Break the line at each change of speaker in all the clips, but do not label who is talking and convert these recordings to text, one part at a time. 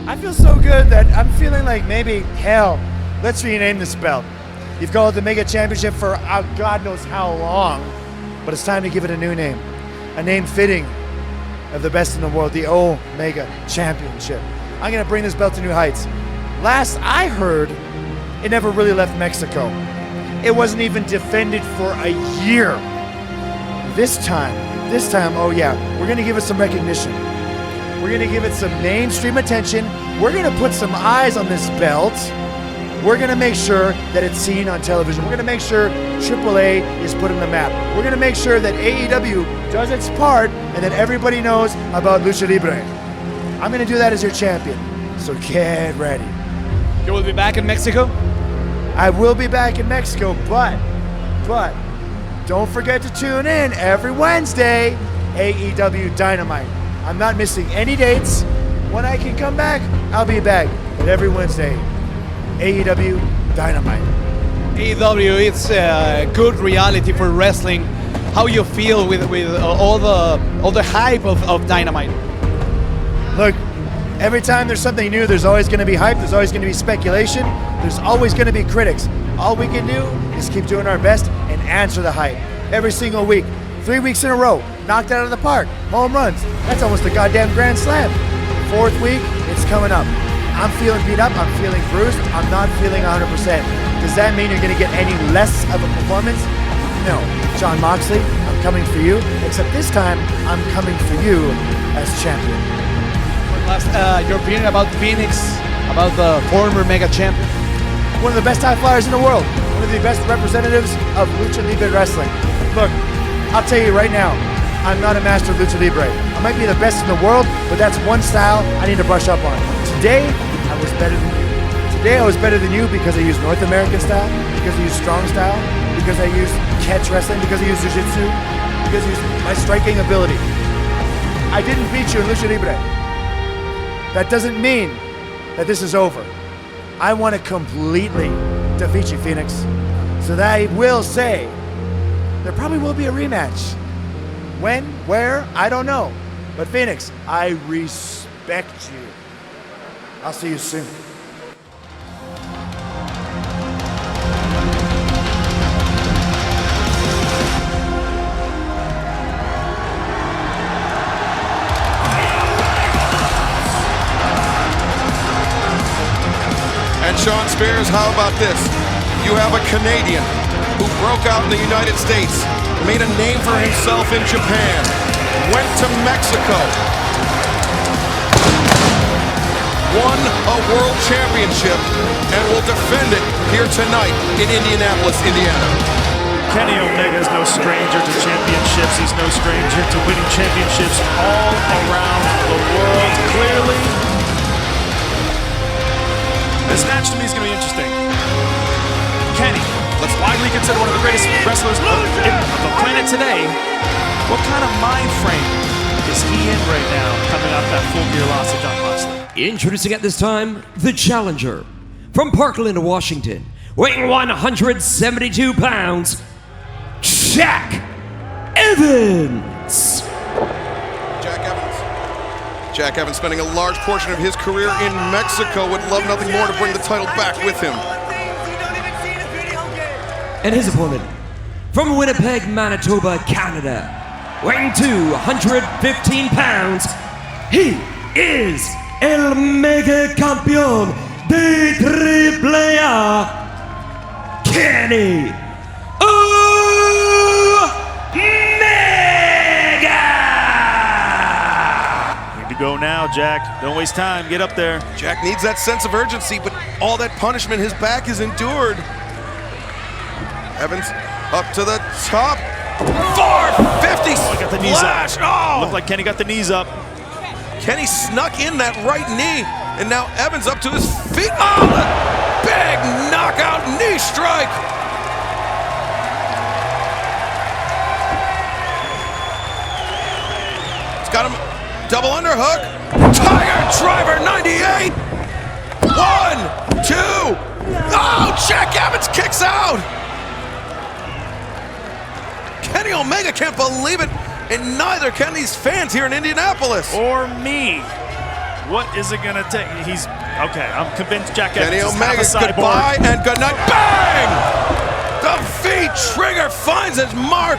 I feel so good that I'm feeling like maybe, hell, let's rename this belt. You've called it the Mega Championship for God knows how long, but it's time to give it a new name. A name fitting of the best in the world, the O-Mega Championship. I'm gonna bring this belt to new heights. Last I heard, it never really left Mexico. It wasn't even defended for a year. This time, oh yeah, we're gonna give it some recognition. We're gonna give it some mainstream attention. We're gonna put some eyes on this belt. We're gonna make sure that it's seen on television. We're gonna make sure AAA is put on the map. We're gonna make sure that AEW does its part and that everybody knows about Lucha Libre. I'm gonna do that as your champion, so get ready.
You will be back in Mexico?
I will be back in Mexico, but don't forget to tune in every Wednesday, AEW Dynamite. I'm not missing any dates. When I can come back, I'll be back. But every Wednesday, AEW Dynamite.
AEW, it's good reality for wrestling. How you feel with all the hype of Dynamite?
Look, every time there's something new, there's always going to be hype. There's always going to be speculation. There's always going to be critics. All we can do is keep doing our best and answer the hype every single week. 3 weeks in a row, knocked out of the park, home runs. That's almost a goddamn grand slam. 4th week, it's coming up. I'm feeling beat up, I'm feeling bruised, I'm not feeling 100%. Does that mean you're gonna get any less of a performance? No. Jon Moxley, I'm coming for you, except this time, I'm coming for you as champion.
Last, your opinion about Phoenix, about the former Mega Champion?
One of the best high flyers in the world. One of the best representatives of Lucha Libre wrestling. Look, I'll tell you right now, I'm not a master of Lucha Libre. I might be the best in the world, but that's one style I need to brush up on. Today, I was better than you. Today, I was better than you because I used North American style, because I used strong style, because I used catch wrestling, because I used jiu-jitsu, because I used my striking ability. I didn't beat you in Lucha Libre. That doesn't mean that this is over. I want to completely defeat you, Phoenix. So that I will say, there probably will be a rematch. When, where, I don't know. But Phoenix, I respect you. I'll see you soon.
And Sean Spears, how about this? You have a Canadian who broke out in the United States, made a name for himself in Japan, went to Mexico, won a world championship, and will defend it here tonight in Indianapolis, Indiana.
Kenny Omega is no stranger to championships. He's no stranger to winning championships all around the world. Clearly, this match to me is going to be interesting. Kenny, widely considered one of the greatest wrestlers of the planet today. What kind of mind frame is he in right now, coming off that full gear loss to Jon Moxley?
Introducing at this time, the challenger. From Parkland, Washington, weighing 172 pounds, Jack Evans.
Jack Evans spending a large portion of his career in Mexico, would love nothing more to bring the title back with him.
And his opponent, from Winnipeg, Manitoba, Canada, weighing 215 pounds, he is El Mega Campeón de AAA, Kenny O-Mega!
Need to go now, Jack. Don't waste time. Get up there.
Jack needs that sense of urgency, but all that punishment his back has endured. Evans up to the top. 450
Oh, he got the knees
splash.
up.
Oh!
Looked like Kenny got the knees up.
Kenny snuck in that right knee, and now Evans up to his feet. Oh, the big knockout knee strike. It's got him double underhook. Tiger Driver 98. 1, 2. Oh, Jack Evans kicks out. Kenny Omega can't believe it, and neither can these fans here in Indianapolis.
Or me. What is it gonna take? He's okay. I'm convinced Jack
Kenny
Evans is
Omega,
half a cyborg.
goodbye and good night. Bang! The V-trigger finds its mark.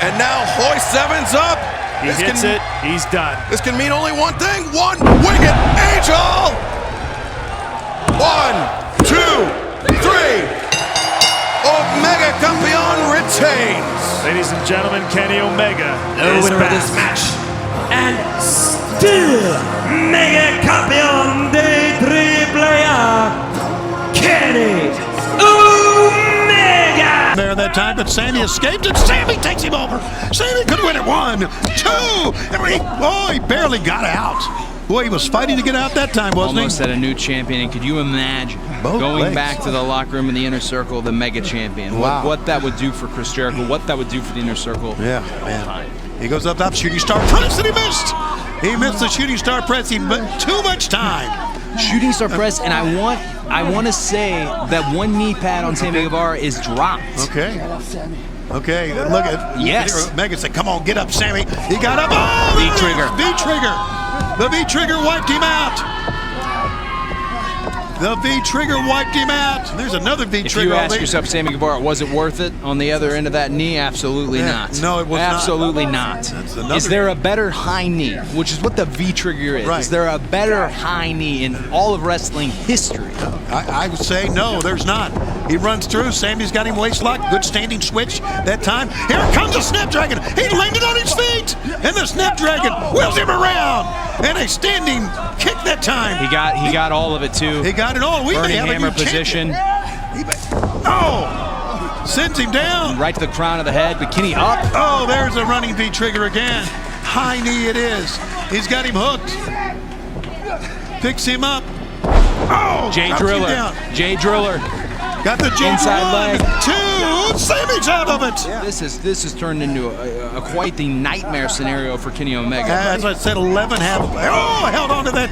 And now hoists Evans up.
He hits it. He's done.
This can mean only one thing. One winged angel. 1, 2, 3. Omega Campeon retains.
Ladies and gentlemen, Kenny Omega
The
is
winner
back.
of this match, and still Mega Campeón de AAA, Kenny Omega!
There that time, but Sammy escaped and Sammy takes him over. Sammy could win it. 1, 2, 3. Oh, he barely got out. Boy, he was fighting to get out that time, wasn't
Almost
he?
at a new champion, and could you imagine
Both
going
legs.
back to the locker room in the inner circle, the Mega Champion?
Wow.
What that would do for Chris Jericho, what that would do for the inner circle.
Yeah, man. He goes up top, shooting star press, and he missed. He missed the shooting star press, but too much time.
Shooting star press, and I want to say that one knee pad on Sammy Guevara is dropped.
Okay. Okay, look at
Yes.
Megan said, "Come on, get up, Sammy." He got up. Oh,
V-trigger.
V-trigger. The V-trigger wiped him out. The V-trigger wiped him out. There's another
If
V-trigger.
you ask yourself, Sammy Guevara, was it worth it on the other end of that knee? Absolutely
Yeah,
not.
no, it was not.
Absolutely not.
That's another-
Is there a better high knee, which is what the V-trigger is?
Right.
Is there a better high knee in all of wrestling history?
I would say no, there's not. He runs through. Sammy's got him waist locked. Good standing switch that time. Here comes the Snapdragon. He landed on his feet. And the Snapdragon wheels him around. And a standing kick that time.
He got all of it too.
He got it all. We may
Burning
have a
hammer
new champion.
position.
Oh! Sends him down.
Right to the crown of the head, but Kenny up.
Oh, there's a running V-trigger again. High knee it is. He's got him hooked. Picks him up. Oh!
Jay
drops him
Driller.
down.
Jay Driller.
Got the Jay
Inside
1,
leg.
2. Sammy's out of it.
This has turned into a quite the nightmare scenario for Kenny Omega.
As I said, 11 half. Oh, held on to that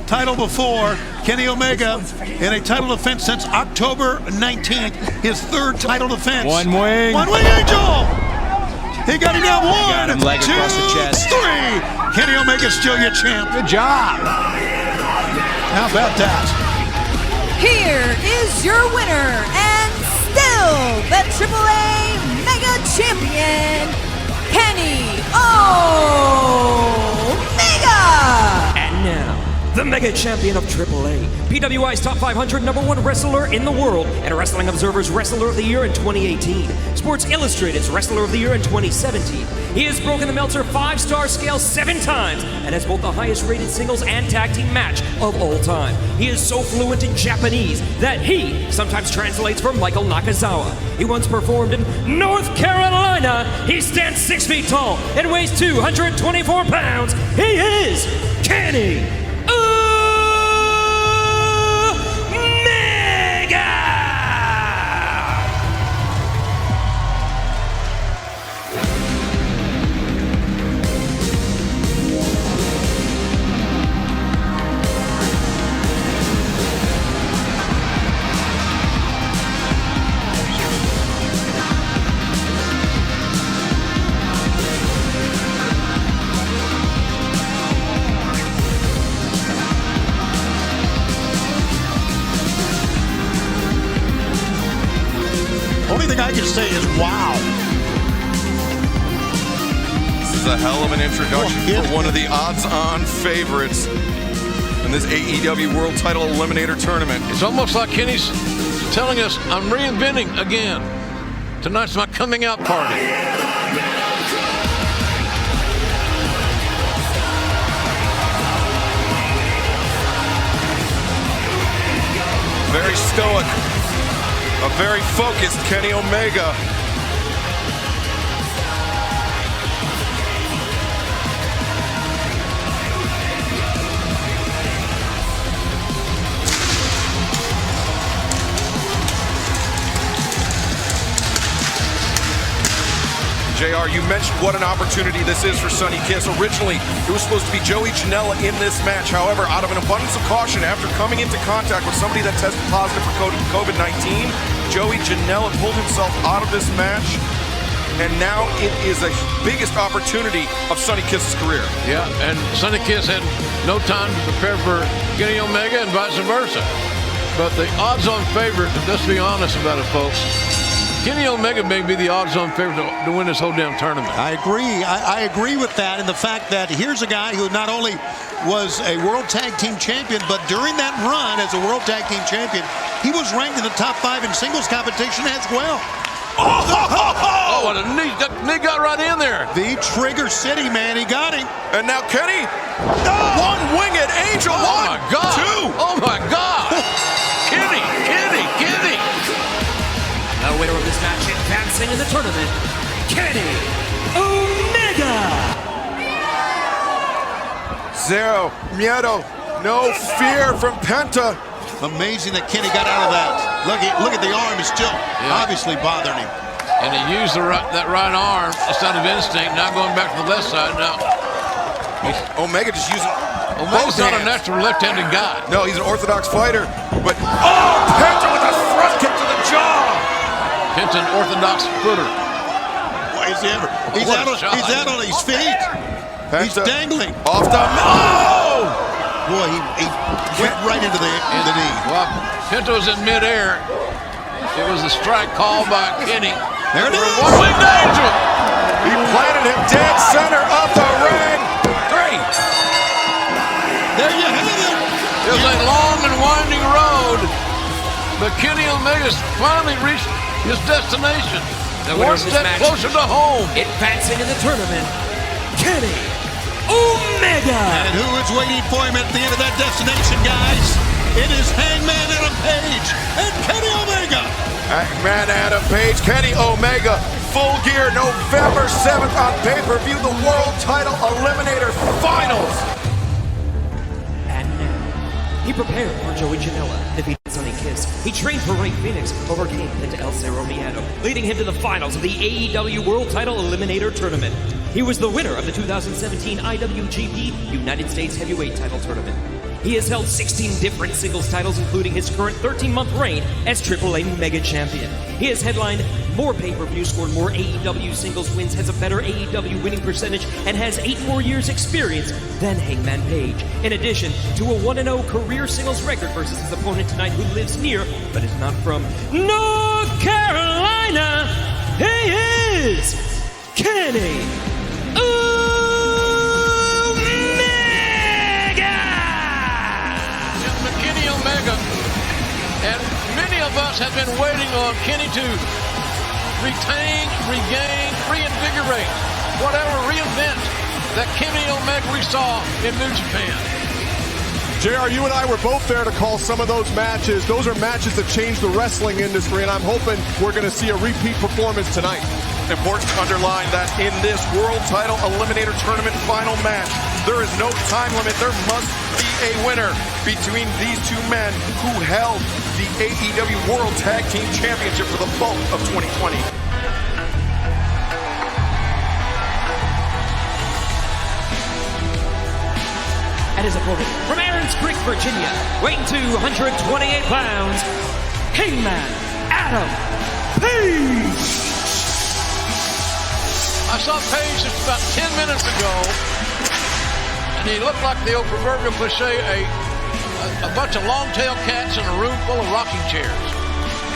title before. Kenny Omega in a title defense since October 19th. His third title defense.
One wing.
One wing angel. He got him down.
Got him,
1,
leg
2,
across the chest.
3. Kenny Omega's still your champ.
Good job.
How about that?
Here is your winner and still the AAA Mega Champion, Kenny Omega!
And now, the Mega Champion of AAA, PWI's top 500 #1 wrestler in the world, and Wrestling Observer's Wrestler of the Year in 2018, Sports Illustrated's Wrestler of the Year in 2017. He has broken the Meltzer 5-star scale 7 times and has both the highest rated singles and tag team match of all time. He is so fluent in Japanese that he sometimes translates for Michael Nakazawa. He once performed in North Carolina. He stands 6 feet tall and weighs 224 pounds. He is Kenny
Only thing I can say is wow.
This is a hell of an introduction for one of the odds-on favorites in this AEW World Title Eliminator Tournament.
It's almost like Kenny's telling us, I'm reinventing again. Tonight's my coming out party.
Very stoic, a very focused Kenny Omega. JR, you mentioned what an opportunity this is for Sonny Kiss. Originally, it was supposed to be Joey Janela in this match. However, out of an abundance of caution, after coming into contact with somebody that tested positive for COVID-19, Joey Janela pulled himself out of this match. and now it is the biggest opportunity of Sonny Kiss's career.
Yeah, and Sonny Kiss had no time to prepare for Kenny Omega and vice versa. But the odds-on favorite, let's be honest about it, folks, Kenny Omega may be the odds-on favorite to win this whole damn tournament.
I agree. I agree with that, and the fact that here's a guy who not only was a World Tag Team Champion, but during that run as a World Tag Team Champion, he was ranked in the top 5 in singles competition as well.
Oh, what a knee! That knee got right in there.
The Trigger City, man, he got him.
And now Kenny, one-winged angel,
Oh my God!
2.
Oh my God! Kenny!
The winner of this match advancing in the tournament, Kenny Omega.
Zero miedo, no fear from Penta.
Amazing that Kenny got out of that. Look at the arm is still obviously bothering him.
And he used that right arm instead of instinct. Now going back to the left side. Now
Omega just using
Omega's
both
not a
hands.
natural left-handed guy.
No, he's an orthodox fighter. But Penta with a thrust kick to the jaw.
Penta, an orthodox footer.
Why is he ever? He's
What
out
a shot.
on his feet. He's
Penta
dangling.
off the. Oh!
Boy, he went right into the knee.
Well, Penta was in midair. It was a strike called by Kenny.
There it is.
One-winged angel.
He planted him dead center of the ring. 3.
There you have it.
It was a long and winding road, but Kenny Omega's finally reached his destination.
The winner
One
of this
step
match,
closer to home.
advancing in the tournament, Kenny Omega.
And who is waiting for him at the end of that destination, guys? It is Hangman Adam Page and Kenny Omega.
Hangman Adam Page, Kenny Omega, Full Gear, November 7th on pay-per-view, the World Title Eliminator Finals.
And now, he prepared for Joey Janela, defeated Sonny Kiss. He trained for Ray Phoenix, overcame into El Cerro Miedo, leading him to the finals of the AEW World Title Eliminator Tournament. He was the winner of the 2017 IWGP United States Heavyweight Title Tournament. He has held 16 different singles titles, including his current 13-month reign as AAA Mega Champion. He has headlined more pay-per-views, scored more AEW singles wins, has a better AEW winning percentage, and has 8 more years experience than Hangman Page. In addition to a 1-0 career singles record versus his opponent tonight, who lives near, but is not from, North Carolina, he is Kenny
Omega, and many of us have been waiting on Kenny to retain, regain, reinvigorate, whatever, reinvent that Kenny Omega we saw in New Japan.
JR, you and I were both there to call some of those matches. Those are matches that changed the wrestling industry, and I'm hoping we're going to see a repeat performance tonight.
Important to underline that in this World Title Eliminator Tournament final match, there is no time limit. There must be a winner between these two men who held the AEW World Tag Team Championship for the bulk of 2020.
And his opponent from Aaron's Creek, Virginia, weighing 228 pounds, Hangman Adam Page.
I saw Page just about 10 minutes ago, and he looked like the old proverbial cliche, a bunch of long-tailed cats in a room full of rocking chairs.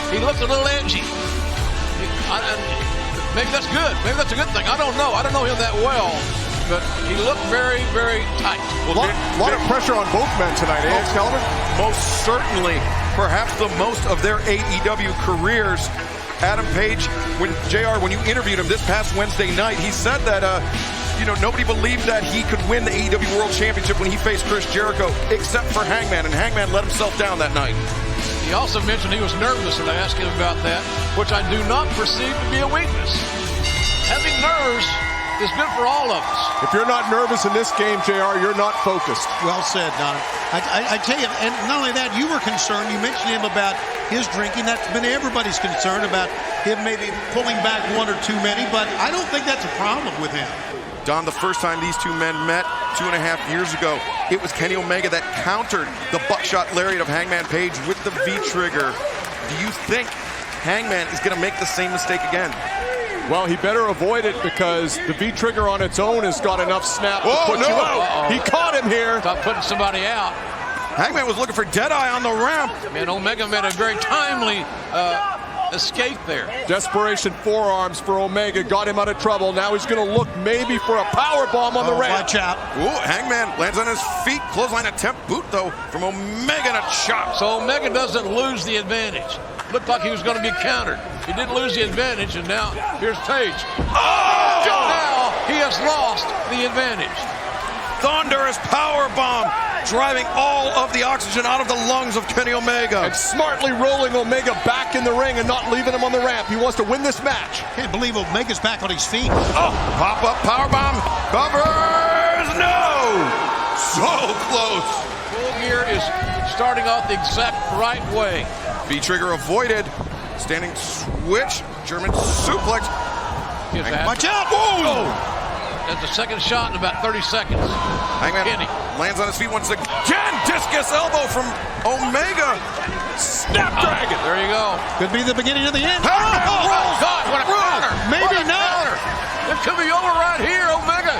He looked a little edgy. Maybe that's good. Maybe that's a good thing. I don't know. I don't know him that well, but he looked very, very tight.
A lot of pressure on both men tonight, eh, Excalibur?
Most certainly, perhaps the most of their AEW careers. Adam Page, when you interviewed him this past Wednesday night, he said that nobody believed that he could win the AEW World Championship when he faced Chris Jericho, except for Hangman, and Hangman let himself down that night.
He also mentioned he was nervous, and I asked him about that, which I do not perceive to be a weakness. Having nerves is good for all of us.
If you're not nervous in this game, JR, you're not focused.
Well said, Don. I tell you, and not only that, you were concerned. You mentioned him about his drinking. That's been everybody's concern about him maybe pulling back one or too many, but I don't think that's a problem with him.
Don, the first time these two men met 2.5 years ago, it was Kenny Omega that countered the buckshot lariat of Hangman Page with the V-trigger. Do you think Hangman is going to make the same mistake again?
Well, he better avoid it because the V trigger on its own has got enough snap to put you out. He caught him here.
Stop putting somebody out.
Hangman was looking for Deadeye on the ramp.
Man, Omega made a very timely escape there.
Desperation forearms for Omega got him out of trouble. Now he's going to look maybe for a power bomb on the ramp.
Watch out.
Ooh, Hangman lands on his feet. Clothesline attempt, boot though from Omega and a chop.
So Omega doesn't lose the advantage. Looked like he was going to be countered. He didn't lose the advantage, and now here's Page.
Oh!
Now he has lost the advantage.
Thunderous power bomb, driving all of the oxygen out of the lungs of Kenny Omega.
And smartly rolling Omega back in the ring and not leaving him on the ramp. He wants to win this match.
Can't believe Omega's back on his feet.
Oh, pop up power bomb, covers, no! So close.
Full Gear is starting off the exact right way.
V-trigger avoided. Standing switch, German suplex.
Watch out! Whoa!
That's the second shot in about 30 seconds.
Hangman
Kenny
lands on his feet once again. Discus elbow from Omega. Snapdragon.
There you go.
Could be the beginning of the end.
Oh, God, what a counter.
Maybe
What a
not.
counter. It could be over right here, Omega.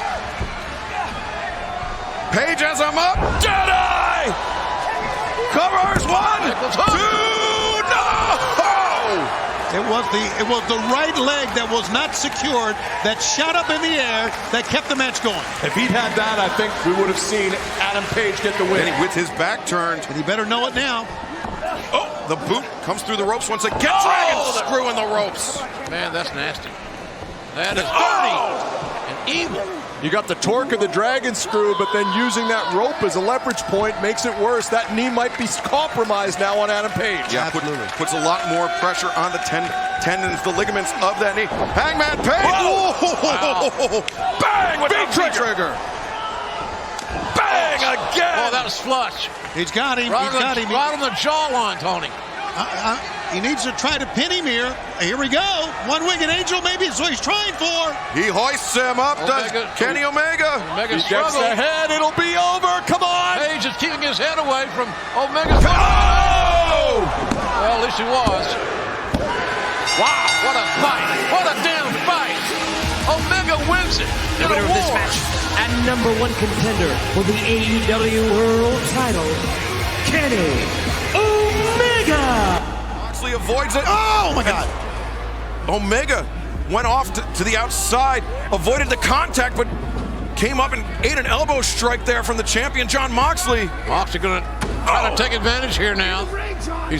Page has him up. Deadeye. Covers one, two, no!
It was the right leg that was not secured that shot up in the air that kept the match going.
If he'd had that, I think we would have seen Adam Page get the win.
And with his back turned.
And he better know it now.
Oh, the boot comes through the ropes once again. Dragon screw in the ropes.
Man, that's nasty. That is dirty and evil.
You got the torque of the dragon screw, but then using that rope as a leverage point makes it worse. That knee might be compromised now on Adam Page.
Yeah, puts a lot more pressure on the tendons, the ligaments of that knee. Hangman Page!
Wow.
Bang with the trigger! Bang again!
Oh, that was flush.
He's got him.
Right,
He's got him.
Right on the jawline, Tony.
He needs to try to pin him here. Here we go. One-winged angel, maybe is what he's trying for.
He hoists him up, does Kenny Omega.
Omega
He gets the head, it'll be over, come on!
Page is keeping his head away from Omega's.
Oh!
Well, at least he was. Wow, what a fight. What a damn fight. Omega wins it.
The winner of this match and #1 contender for the AEW World Title, Kenny Omega.
Moxley avoids it.
Oh, my God.
Omega went off to the outside, avoided the contact, but came up and ate an elbow strike there from the champion, Jon Moxley.
Moxley going to try to take advantage here now.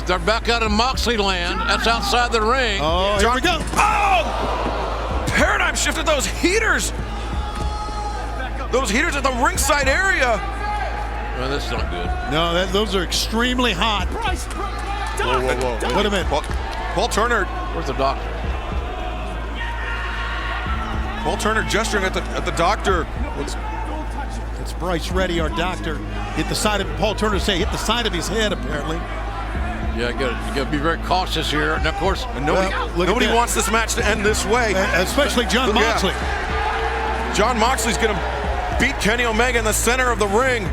They're back out of Moxley land. That's outside the ring.
Oh, here we go.
Oh! Paradigm shifted those heaters. Those heaters at the ringside area.
Well, this is not good.
No, those are extremely hot.
Whoa, whoa, whoa.
Wait a minute.
Paul Turner.
Where's the doctor?
Paul Turner gesturing at the doctor.
It's Bryce Reddy, our doctor. Hit the side of Paul Turner. Hit the side of his head, apparently.
Yeah, you got to be very cautious here. And of course,
nobody wants this match to end this way.
Especially Jon Moxley.
Jon Moxley's going to beat Kenny Omega in the center of the ring.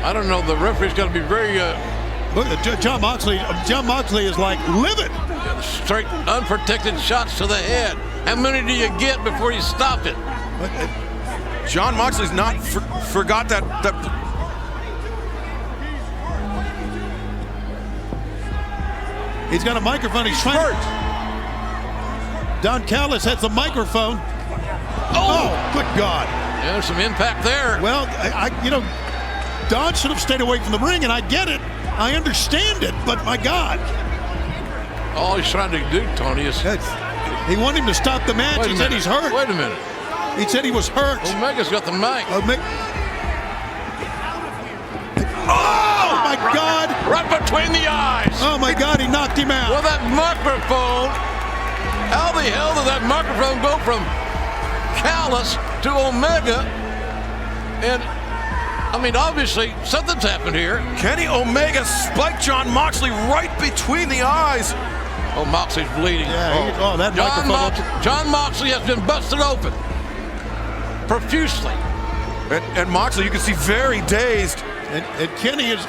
I don't know. The referee's got to be very.
Look, Jon Moxley is like livid.
Straight, unprotected shots to the head. How many do you get before you stop it?
Jon Moxley's not forgot that.
He's got a microphone. He's trying. Don Callis has the microphone. Oh, good God!
Yeah, there's some impact there.
Well, Don should have stayed away from the ring, and I get it. I understand it, but my God.
All he's trying to do, Tony, is...
He wanted him to stop the match. He said he's hurt.
Wait a minute.
He said he was hurt.
Omega's got the mic.
Oh, my God.
Right between the eyes.
Oh, my God, he knocked him out.
Well, that microphone... How the hell did that microphone go from Callis to Omega? And... I mean, obviously, something's happened here.
Kenny Omega spiked Jon Moxley right between the eyes.
Oh, Moxley's bleeding.
Yeah, that microphone.
Jon Moxley has been busted open profusely.
And Moxley, you can see very dazed.
And Kenny is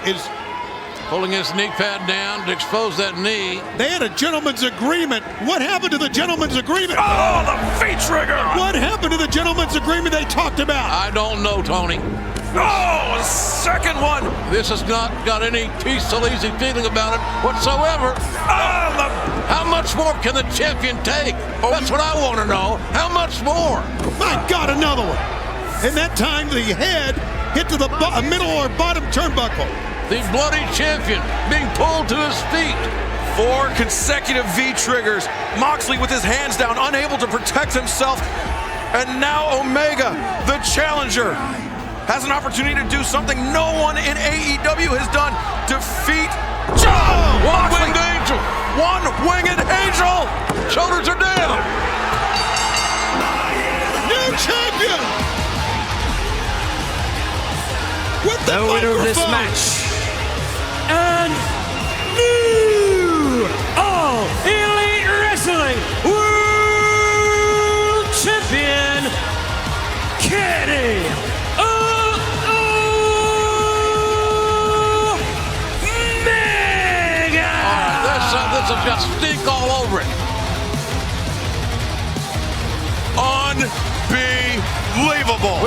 Pulling his knee pad down to expose that knee.
They had a gentleman's agreement. What happened to the gentleman's agreement?
Oh, the feet trigger!
What happened to the gentleman's agreement they talked about?
I don't know, Tony.
Oh, second one!
This has not got any peaceful-easy feeling about it whatsoever.
Oh,
How much more can the champion take? That's what I want to know. How much more?
My God, another one. And that time the head hit to the middle or bottom turnbuckle.
The bloody champion being pulled to his feet.
4 consecutive V-triggers. Moxley with his hands down, unable to protect himself. And now Omega, the challenger, has an opportunity to do something no one in AEW has done. Defeat John
One-winged angel.
One-winged angel.
Shoulders are down.
New champion. With the
winner of this
microphone.
match, and new All Elite Wrestling World Champion, Kenny Omega.
This has got stink all over it.
Unbelievable.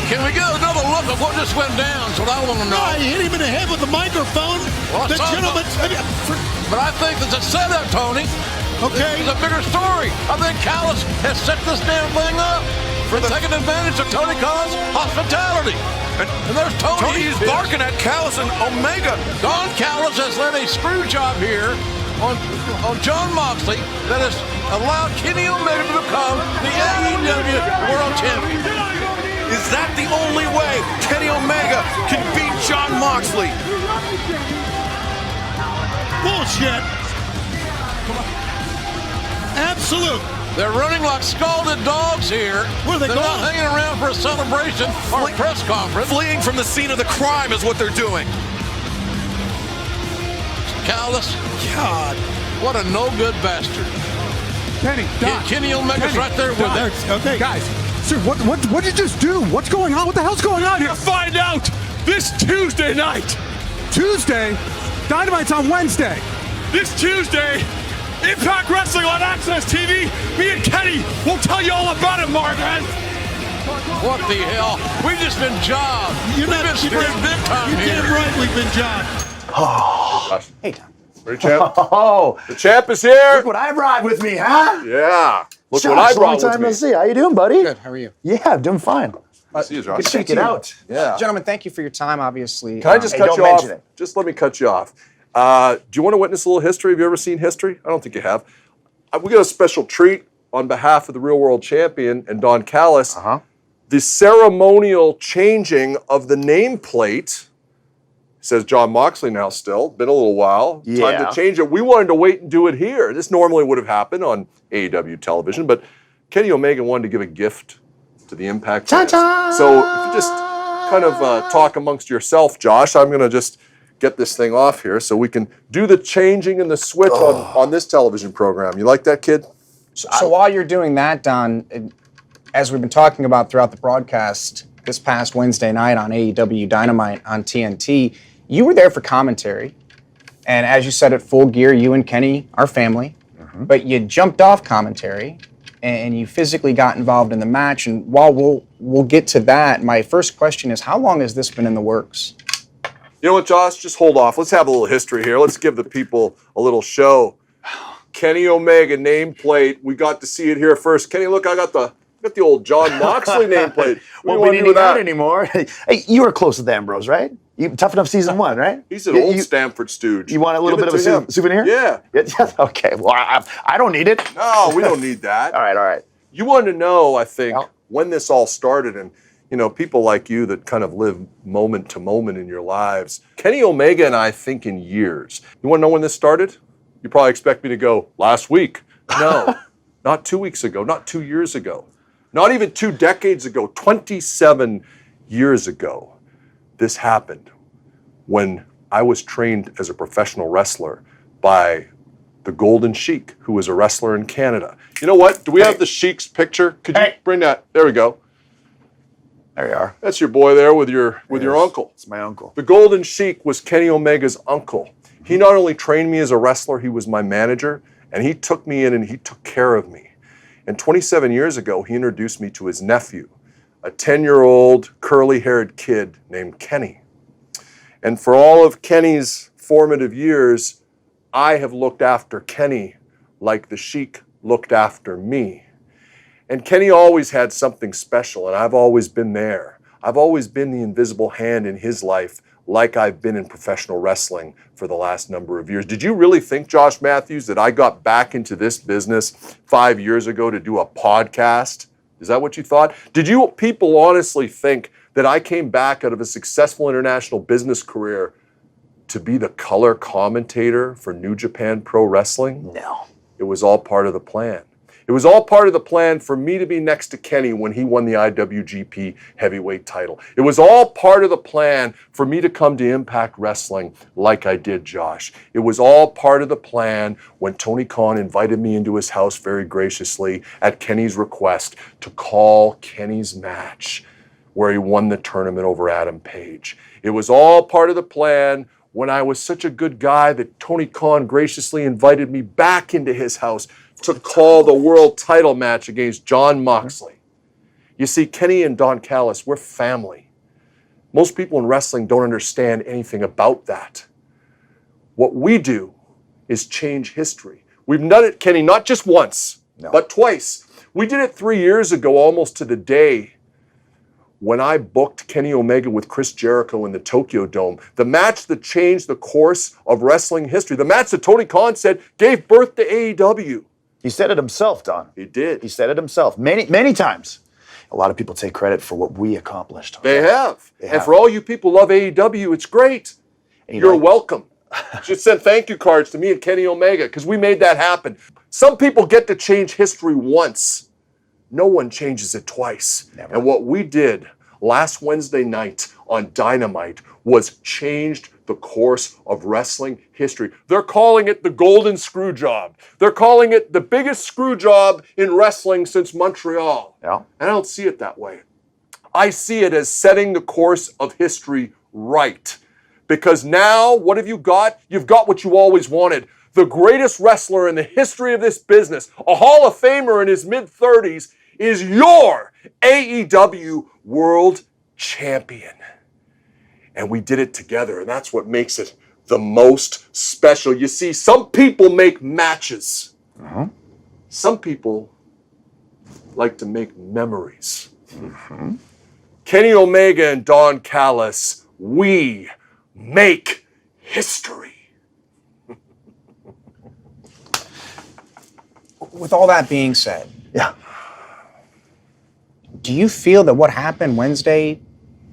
Can we get another look at what just went down? That's what I want to know.
He hit him in the head with the microphone.
Well,
The gentleman.
But I think there's a setup, Tony.
Okay.
There's a bigger story. I think Callis has set this damn thing up for taking advantage of Tony Khan's hospitality. And there's Tony.
Tony's barking at Callis and Omega.
Don Callis has led a screw job here on John Moxley that has allowed Kenny Omega to become the AEW World Champion.
Is that the only way Kenny Omega can beat John Moxley?
Bullshit. Absolute.
They're running like scalded dogs here.
Where are they
They're
going?
not hanging around for a celebration or a press conference.
Fleeing from the scene of the crime is what they're doing.
Callis,
God.
what a no-good bastard.
Kenny, Doc.
Kenny Omega's
Kenny,
right there with
Doc.
it.
Okay.
Guys, sir, what did you just do? What's going on? What the hell's going on here?
Find out this Tuesday night.
Tuesday? Dynamite's on Wednesday.
This Tuesday, Impact Wrestling on Access TV. Me and Kenny will tell you all about it, Margaret.
What the hell? We've just been jobbed. We've been sprayed big time
You're
here.
damn right we've been jobbed.
Hey, Tom. Ready, champ?
Oh,
The champ is here.
look what I brought with me, huh?
Yeah. Look
Josh,
what I brought
long time
with
no
me.
see. How you doing, buddy?
Good. How are you?
Yeah, I'm doing fine.
See you, Josh.
Good to check it out.
Yeah.
Gentlemen, thank you for your time, obviously.
Can I just
Hey,
cut
don't
you off?
mention it.
Just let me cut you off. Do you want to witness a little history? Have you ever seen history? I don't think you have. We got a special treat on behalf of the Real World Champion and Don Callis. The ceremonial changing of the nameplate. Says John Moxley now still. Been a little while. Time
Yeah.
to change it. We wanted to wait and do it here. This normally would have happened on AEW television, but Kenny Omega wanted to give a gift to the Impact fans. So if you just kind of talk amongst yourself, Josh, I'm going to just get this thing off here so we can do the changing and the switch on this television program. You like that, kid?
So while you're doing that, Don, as we've been talking about throughout the broadcast, this past Wednesday night on AEW Dynamite on TNT, you were there for commentary. And as you said at Full Gear, you and Kenny are family. But you jumped off commentary and you physically got involved in the match. And while we'll get to that, my first question is, how long has this been in the works?
You know what, Josh? Just hold off. Let's have a little history here. Let's give the people a little show. Kenny Omega nameplate. We got to see it here first. Kenny, look, I got the old John Moxley nameplate.
Won't be needing that anymore. Hey, you were close with Ambrose, right? Tough Enough season 1, right?
He's an old Stamford stooge.
You want a little
Give
bit
it
of a
to him.
souvenir?
Yeah.
Okay. Well, I don't need it.
No, we don't need that.
All right.
You wanted to know, I think, when this all started, and people like you that kind of live moment to moment in your lives. Kenny Omega and I think in years. You want to know when this started? You probably expect me to go last week. No, not 2 weeks ago, not 2 years ago, not even 2 decades ago, 27 years ago. This happened when I was trained as a professional wrestler by the Golden Sheik, who was a wrestler in Canada. You know what? Do we have the Sheik's picture? Could you bring that? There we go.
There you are.
That's your boy there with your uncle.
It's my uncle.
The Golden Sheik was Kenny Omega's uncle. He not only trained me as a wrestler, he was my manager, and he took me in and he took care of me. And 27 years ago, he introduced me to his nephew, a 10-year-old curly-haired kid named Kenny. And for all of Kenny's formative years, I have looked after Kenny like the Sheik looked after me. And Kenny always had something special, and I've always been there. I've always been the invisible hand in his life, like I've been in professional wrestling for the last number of years. Did you really think, Josh Matthews, that I got back into this business 5 years ago to do a podcast? Is that what you thought? Did you people honestly think that I came back out of a successful international business career to be the color commentator for New Japan Pro Wrestling?
No.
It was all part of the plan. It was all part of the plan for me to be next to Kenny when he won the IWGP Heavyweight title. It was all part of the plan for me to come to Impact Wrestling like I did, Josh. It was all part of the plan when Tony Khan invited me into his house very graciously at Kenny's request to call Kenny's match where he won the tournament over Adam Page. It was all part of the plan when I was such a good guy that Tony Khan graciously invited me back into his house to call the world title match against Jon Moxley. You see, Kenny and Don Callis, we're family. Most people in wrestling don't understand anything about that. What we do is change history. We've done it, Kenny, not just once, but twice. We did it 3 years ago, almost to the day, when I booked Kenny Omega with Chris Jericho in the Tokyo Dome. The match that changed the course of wrestling history. The match that Tony Khan said gave birth to AEW.
He said it himself, Don.
He did.
He said it himself many times. A lot of people take credit for what we accomplished.
They have. And for all you people who love AEW, it's great. You're welcome. Just send thank you cards to me and Kenny Omega because we made that happen. Some people get to change history once. No one changes it twice. Never. And what we did last Wednesday night on Dynamite was changed the course of wrestling history. They're calling it the golden screw job. They're calling it the biggest screw job in wrestling since Montreal.
Yeah.
And I don't see it that way. I see it as setting the course of history right. Because now, what have you got? You've got what you always wanted. The greatest wrestler in the history of this business, a Hall of Famer in his mid-30s, is your AEW World Champion. And we did it together, and that's what makes it the most special. You see, some people make matches. Some people like to make memories. Kenny Omega and Don Callis, we make history.
With all that being said, do you feel that what happened Wednesday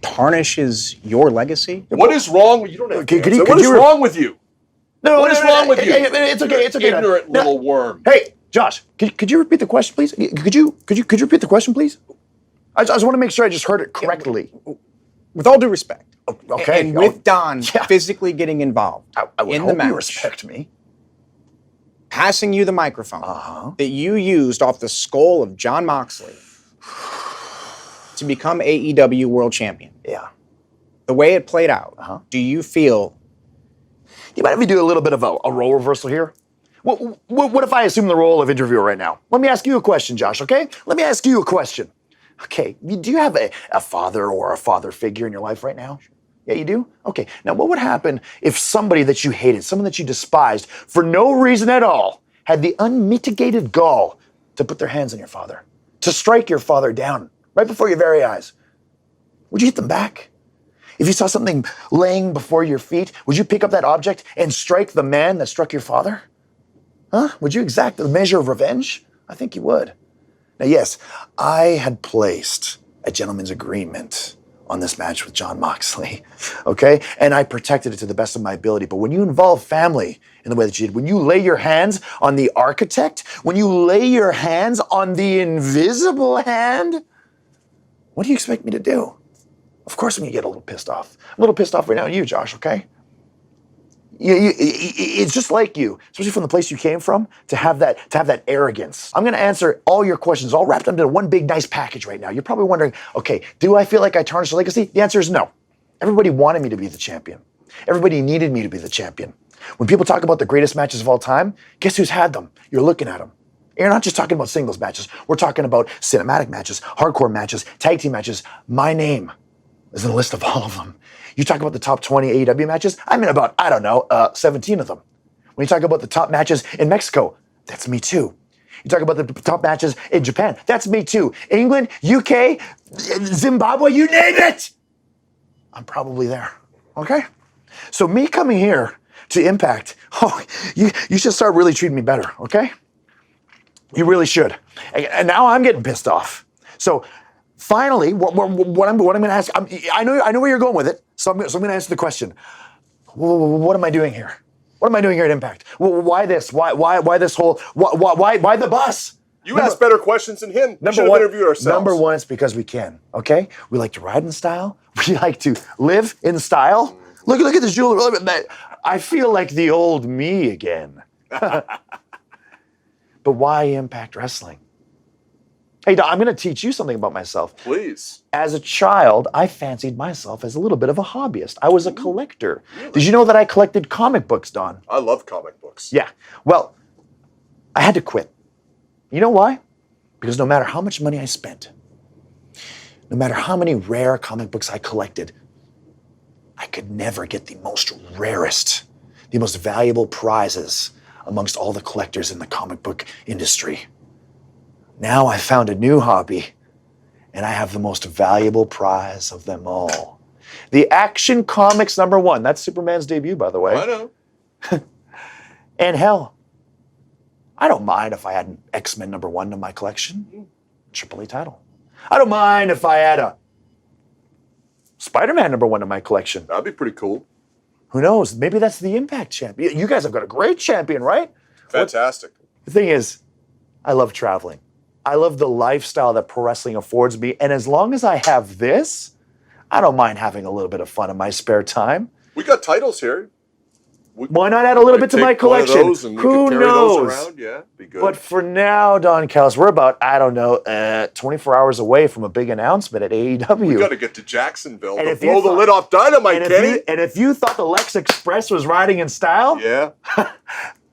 tarnishes your legacy?
What is wrong with you? Don't have
Could
to
you-
answer.
could
What is
you-
wrong with you?
No,
What is wrong with you?
It's okay. It's okay.
Ignorant little worm.
Hey, Josh, could you repeat the question, please? Could you repeat the question, please? I just want to make sure I just heard it correctly.
With all due respect,
Okay.
and with Don physically getting involved
I would
in
hope
the match,
you respect me.
passing you the microphone that you used off the skull of Jon Moxley to become AEW World Champion.
Yeah.
The way it played out, do you feel?
You mind if we do a little bit of a role reversal here? What if I assume the role of interviewer right now? Let me ask you a question, Josh, okay? Let me ask you a question. Okay, do you have a father or a father figure in your life right now? Yeah, you do? Okay, now what would happen if somebody that you hated, someone that you despised, for no reason at all, had the unmitigated gall to put their hands on your father, to strike your father down right before your very eyes? Would you hit them back? If you saw something laying before your feet, would you pick up that object and strike the man that struck your father? Huh? Would you exact the measure of revenge? I think you would. Now, yes, I had placed a gentleman's agreement on this match with Jon Moxley, okay? And I protected it to the best of my ability. But when you involve family in the way that you did, when you lay your hands on the architect, when you lay your hands on the invisible hand, what do you expect me to do? Of course I'm gonna get a little pissed off. I'm a little pissed off right now at you, Josh, okay? It's just like you, especially from the place you came from, to have that arrogance. I'm going to answer all your questions, all wrapped into one big, nice package right now. You're probably wondering, okay, do I feel like I tarnished the legacy? The answer is no. Everybody wanted me to be the champion. Everybody needed me to be the champion. When people talk about the greatest matches of all time, guess who's had them? You're looking at them. You're not just talking about singles matches. We're talking about cinematic matches, hardcore matches, tag team matches. My name is in the list of all of them. You talk about the top 20 AEW matches, I'm in about, 17 of them. When you talk about the top matches in Mexico, that's me too. You talk about the top matches in Japan, that's me too. England, UK, Zimbabwe, you name it! I'm probably there, okay? So me coming here to Impact, you should start really treating me better, okay? You really should. And now I'm getting pissed off. So finally, what I'm going to ask, I know where you're going with it, so I'm going to answer the question. What am I doing here? What am I doing here at Impact? Why this? Why this whole? Why the bus?
You ask better questions than him. We should have interviewed ourselves.
Number one, it's because we can. Okay, we like to ride in style. We like to live in style. Look at this jewelry. I feel like the old me again. But why Impact Wrestling? Hey, Don, I'm going to teach you something about myself.
Please.
As a child, I fancied myself as a little bit of a hobbyist. I was a collector. Really? Did you know that I collected comic books, Don?
I love comic books.
Yeah. Well, I had to quit. You know why? Because no matter how much money I spent, no matter how many rare comic books I collected, I could never get the most rarest, the most valuable prizes amongst all the collectors in the comic book industry. Now I found a new hobby, and I have the most valuable prize of them all. The Action Comics #1. That's Superman's debut, by the way.
I know.
And hell, I don't mind if I had an X-Men #1 in my collection. AAA title. I don't mind if I had a Spider-Man #1 in my collection.
That'd be pretty cool.
Who knows? Maybe that's the Impact champion. You guys have got a great champion, right?
Fantastic.
The thing is, I love traveling. I love the lifestyle that pro wrestling affords me. And as long as I have this, I don't mind having a little bit of fun in my spare time.
We got titles here.
Why not add a little bit to my collection?
Who knows? Around. Yeah, be good.
But for now, Don Callis, we're about, 24 hours away from a big announcement at AEW.
We got to get to Jacksonville to blow the lid off Dynamite, Kenny.
And if you thought the Lex Express was riding in style,
yeah,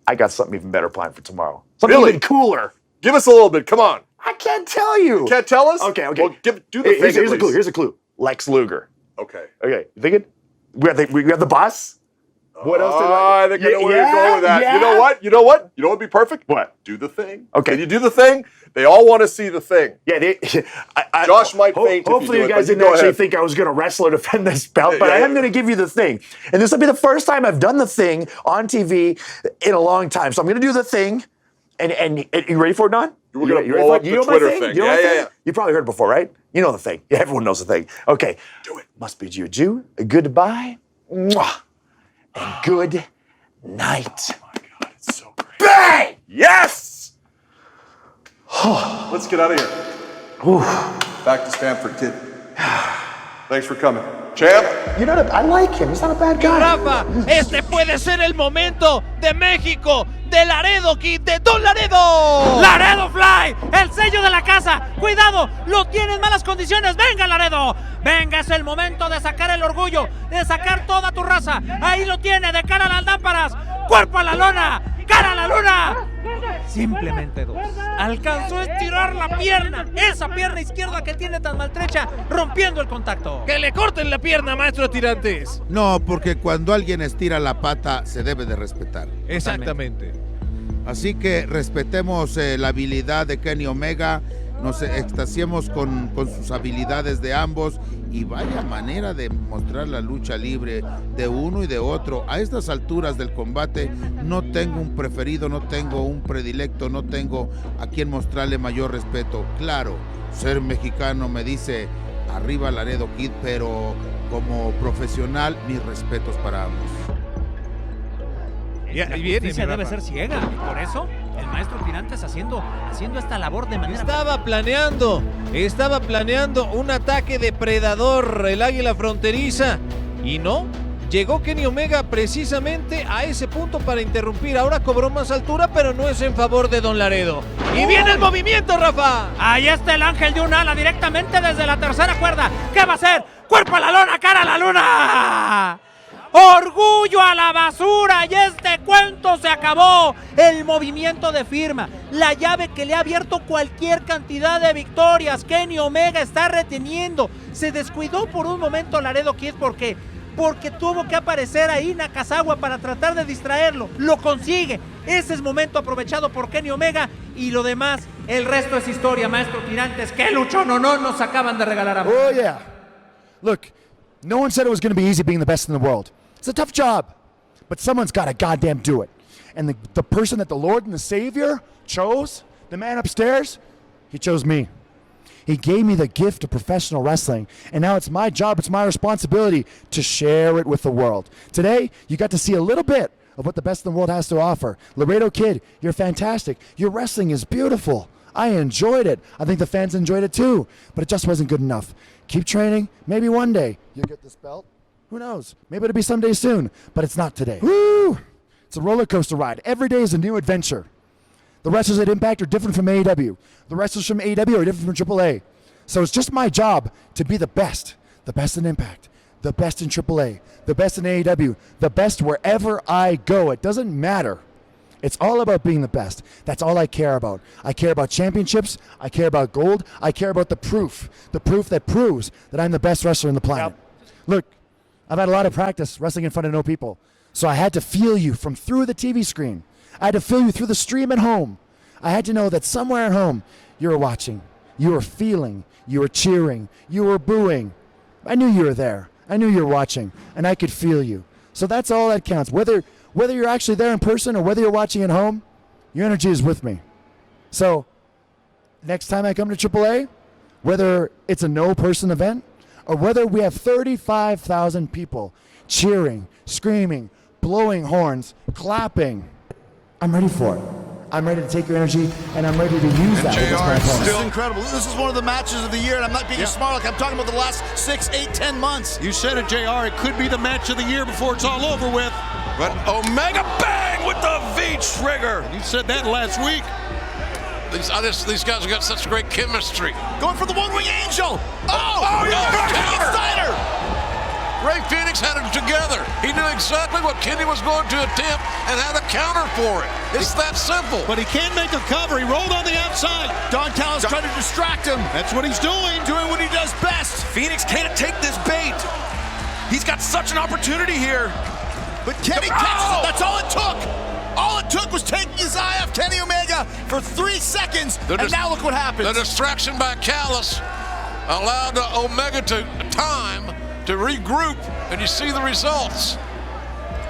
I got something even better planned for tomorrow. Something even cooler.
Give us a little bit. Come on.
I can't tell you.
You can't tell us?
Okay.
Well, do the thing.
Here's a clue. Lex Luger.
Okay.
You thinking? We have the boss. What else did
I think I know where you're going with that. Yeah. You know what? You know what would be perfect?
What?
Do the thing.
Okay.
Can you do the thing? They all want to see the thing.
Yeah.
Josh might faint.
Hopefully, you guys didn't actually think I was going to wrestle or defend this belt, but I am going to give you the thing. And this will be the first time I've done the thing on TV in a long time. So I'm going to do the thing. And you ready for it, Don?
We're going to blow up the Twitter thing. Yeah.
You probably heard it before, right? You know the thing. Yeah, everyone knows the thing. Okay.
Do it.
Must bid you adieu. A goodbye. Mwah. And good night.
Oh my God, it's so great.
Bang!
Yes! Let's get out of here. Back to Stanford, kid. Thanks for coming. Champ.
I like him. He's not a bad guy.
Rafa, este puede ser el momento de México, de Laredo Kid, de Don Laredo. Laredo Fly, el sello de la casa. Cuidado, lo tiene en malas condiciones. Venga, Laredo. Venga, es el momento de sacar el orgullo, de sacar toda tu raza. Ahí lo tiene, de cara a las lámparas. Cuerpo a la lona, cara a la luna. Simplemente dos. Alcanzó a estirar la pierna, esa pierna izquierda que tiene tan maltrecha, rompiendo el contacto. Que le corten la pierna, maestro Tirantes.
No, porque cuando alguien estira la pata se debe de respetar.
Exactamente.
Así que respetemos la habilidad de Kenny Omega, nos extasiemos con sus habilidades de ambos y vaya manera de mostrar la lucha libre de uno y de otro. A estas alturas del combate no tengo un preferido, no tengo un predilecto, no tengo a quien mostrarle mayor respeto. Claro, ser mexicano me dice arriba Laredo Kid, pero como profesional mis respetos para ambos.
La justicia debe ser ciega, y por eso el maestro Tirantes haciendo esta labor de manera... Estaba planeando un ataque depredador, el águila fronteriza, y no Llegó Kenny Omega precisamente a ese punto para interrumpir. Ahora cobró más altura, pero no es en favor de Don Laredo. ¡Y viene el movimiento, Rafa!
Ahí está el ángel de un ala directamente desde la tercera cuerda. ¿Qué va a hacer? ¡Cuerpo a la lona, cara a la luna! ¡Orgullo a la basura! ¡Y este cuento se acabó! El movimiento de firma, la llave que le ha abierto cualquier cantidad de victorias. Kenny Omega está reteniendo. Se descuidó por un momento Laredo Kid porque tuvo que aparecer ahí Nakazawa para tratar de distraerlo. Lo consigue. Ese es momento aprovechado por Kenny Omega. Y lo demás, el resto es historia, maestro Tirantes. ¡Qué luchón no nos acaban de regalar a...
Oh, yeah. Look, no one said it was going to be easy being the best in the world. It's a tough job, but someone's got to goddamn do it. And the person that the Lord and the Savior chose, the man upstairs, he chose me. He gave me the gift of professional wrestling, and now it's my job, it's my responsibility to share it with the world. Today, you got to see a little bit of what the best in the world has to offer. Laredo Kid, you're fantastic. Your wrestling is beautiful. I enjoyed it. I think the fans enjoyed it too, but it just wasn't good enough. Keep training. Maybe one day you'll get this belt. Who knows? Maybe it'll be someday soon, but it's not today. Woo! It's a roller coaster ride. Every day is a new adventure. The wrestlers at Impact are different from AEW. The wrestlers from AEW are different from AAA. So it's just my job to be the best in Impact, the best in AAA, the best in AEW, the best wherever I go. It doesn't matter. It's all about being the best. That's all I care about. I care about championships. I care about gold. I care about the proof that proves that I'm the best wrestler on the planet. Yep. Look, I've had a lot of practice wrestling in front of no people. So I had to feel you from through the TV screen. I had to feel you through the stream at home. I had to know that somewhere at home you were watching, you were feeling, you were cheering, you were booing. I knew you were there. I knew you were watching, and I could feel you. So that's all that counts. Whether you're actually there in person or whether you're watching at home, your energy is with me. So next time I come to AAA, whether it's a no-person event or whether we have 35,000 people cheering, screaming, blowing horns, clapping, I'm ready for it. I'm ready to take your energy, and I'm ready to use that.
This is incredible. This is one of the matches of the year, and I'm not being smart. Like I'm talking about the last 6, 8, 10 months.
You said it, JR. It could be the match of the year before it's all over with.
But Omega bang with the V-trigger.
You said that last week.
These guys have got such great chemistry.
Going for the one-wing angel.
Oh
no! Steiner!
Ray Phoenix had it together. He knew exactly what Kenny was going to attempt and had a counter for it. It's that simple.
But he can't make a cover. He rolled on the outside.
Don Callis trying to distract him.
That's what he's doing.
Doing what he does best.
Phoenix can't take this bait. He's got such an opportunity here.
But Kenny catches it. That's all it took. All it took was taking his eye off Kenny Omega for 3 seconds, and now look what happens.
The distraction by Callis allowed Omega time to regroup, and you see the results.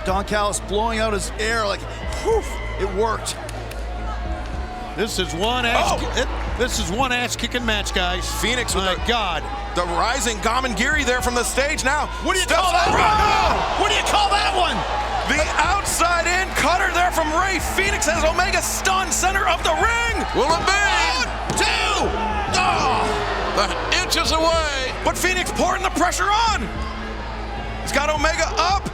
Don Callis blowing out his air like, whew, it worked.
This is one ass kicking match, guys.
Phoenix with
God.
The rising Gamangiri there from the stage now.
What do you call that one? What do you call that one?
The outside in cutter there from Ray Phoenix has Omega stunned center of the ring.
Will it be?
1, 2. Oh.
The inches away.
But Phoenix pouring the pressure on. He's got Omega up.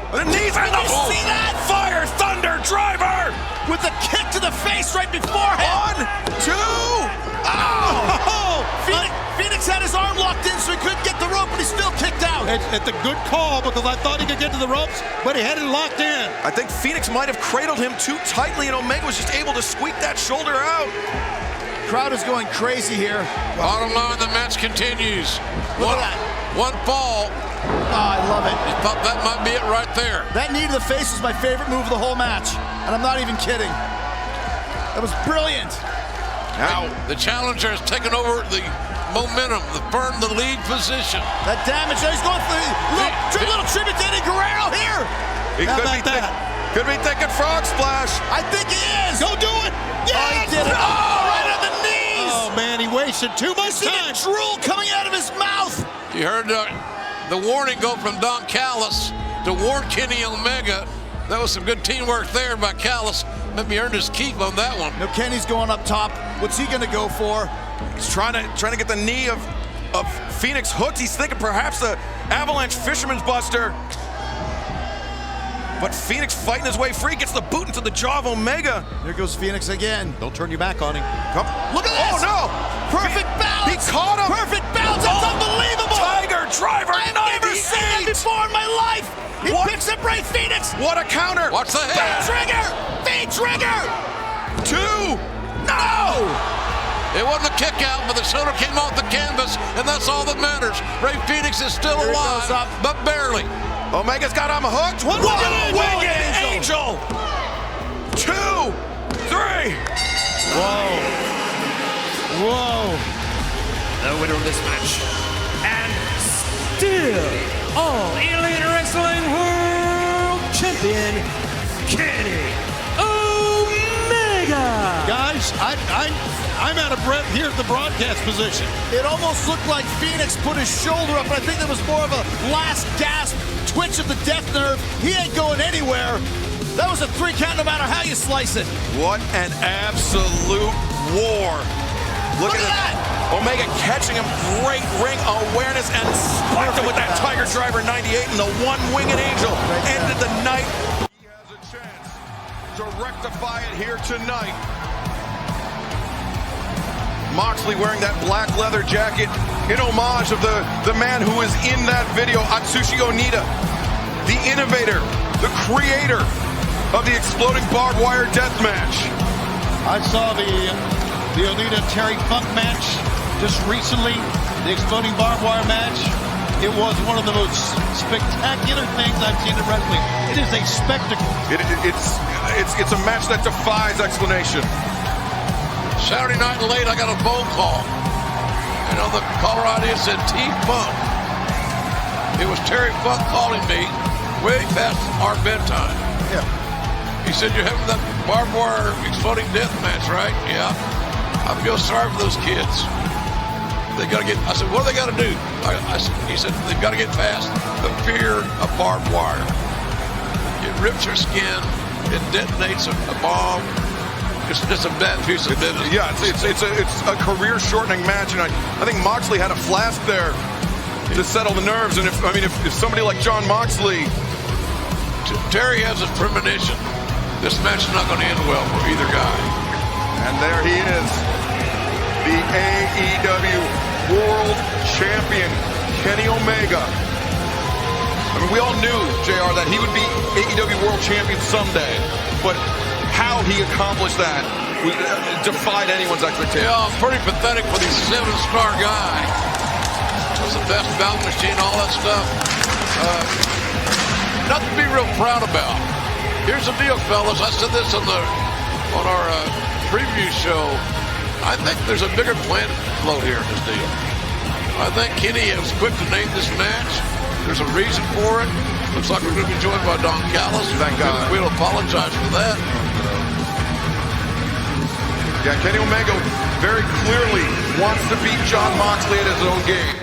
The knees and the
see that?
Fire Thunder Driver
with the kick to the face right before him.
1, 2.
Oh! Phoenix had his arm locked in so he couldn't get the rope, but he still kicked out.
It's a good call because I thought he could get to the ropes, but he had it locked in.
I think Phoenix might have cradled him too tightly, and Omega was just able to squeak that shoulder out.
Crowd is going crazy here.
Bottom line, the match continues.
Look at that.
One fall.
Oh, I love it.
You thought that might be it right there.
That knee to the face was my favorite move of the whole match, and I'm not even kidding. That was brilliant.
Now, the challenger has taken over the momentum, the lead position.
That damage, he's going for a little tribute to Eddie Guerrero here.
He could be thinking frog splash.
I think he is.
Go do it.
Yes! Oh, he did it. Oh, right on the knees.
Oh, man, he wasted too much time.
See the drool coming out of his mouth.
You heard the warning go from Don Callis to warn Kenny Omega. That was some good teamwork there by Callis. Maybe earned his keep on that one.
Now Kenny's going up top. What's he going to go for?
He's trying to get the knee of Phoenix hooked. He's thinking perhaps the Avalanche Fisherman's Buster. But Phoenix fighting his way free, gets the boot into the jaw of Omega.
There goes Phoenix again. Don't turn your back on him. Come.
Look at this!
Oh no!
Perfect bounce!
He caught him!
Perfect bounce! That's unbelievable!
Tiger driver,
I've never seen that before in my life! He picks up Ray Phoenix!
What a counter!
Watch the head!
Trigger! Feed trigger!
2!
No!
It wasn't a kick out, but the shoulder came off the canvas, and that's all that matters. Ray Phoenix is still alive, but barely.
Omega's got him hooked.
Whoa,
Winged Angel. 2, 3.
Whoa. The winner of this match, and still All Elite Wrestling World Champion, Kenny Omega.
Guys, I'm out of breath here at the broadcast position.
It almost looked like Phoenix put his shoulder up, and I think that was more of a last gasp twitch of the death nerve. He ain't going anywhere. That was a 3 count no matter how you slice it.
What an absolute war. Look at that. Omega catching him. Great ring awareness and spiked him with that Tiger Driver 98 and the one winged angel. Ended the night. He has a chance to rectify it here tonight. Moxley wearing that black leather jacket in homage of the man who is in that video, Atsushi Onita, the innovator, the creator of the exploding barbed wire death match.
I saw the Onita Terry Funk match just recently, the exploding barbed wire match. It was one of the most spectacular things I've seen in wrestling. It is a spectacle.
It's a match that defies explanation.
Saturday night late, I got a phone call. And on the caller ID, it said T-Funk. It was Terry Funk calling me way past our bedtime.
Yeah.
He said, you're having that barbed wire exploding death match, right? Yeah. I feel sorry for those kids. They gotta get, I said, what do they gotta do? He said, they've gotta get past the fear of barbed wire. It rips your skin, it detonates a bomb. It's a bad piece of business.
Yeah, it's a career-shortening match, and I think Moxley had a flask there to settle the nerves. And if somebody like John Moxley,
Terry has a premonition. This match is not going to end well for either guy.
And there he is, the AEW World Champion, Kenny Omega. I mean, we all knew, JR, that he would be AEW World Champion someday, but how he accomplished that defied anyone's expectation.
Yeah, pretty pathetic for the 7-star guy. Was the best bout machine, all that stuff. Nothing to be real proud about. Here's the deal, fellas. I said this on our preview show. I think there's a bigger plan float here in this deal. I think Kenny was quick to name this match. There's a reason for it. Looks like we're going to be joined by Don Callis.
Thank God.
We'll apologize for that.
Yeah, Kenny Omega very clearly wants to beat John Moxley at his own game.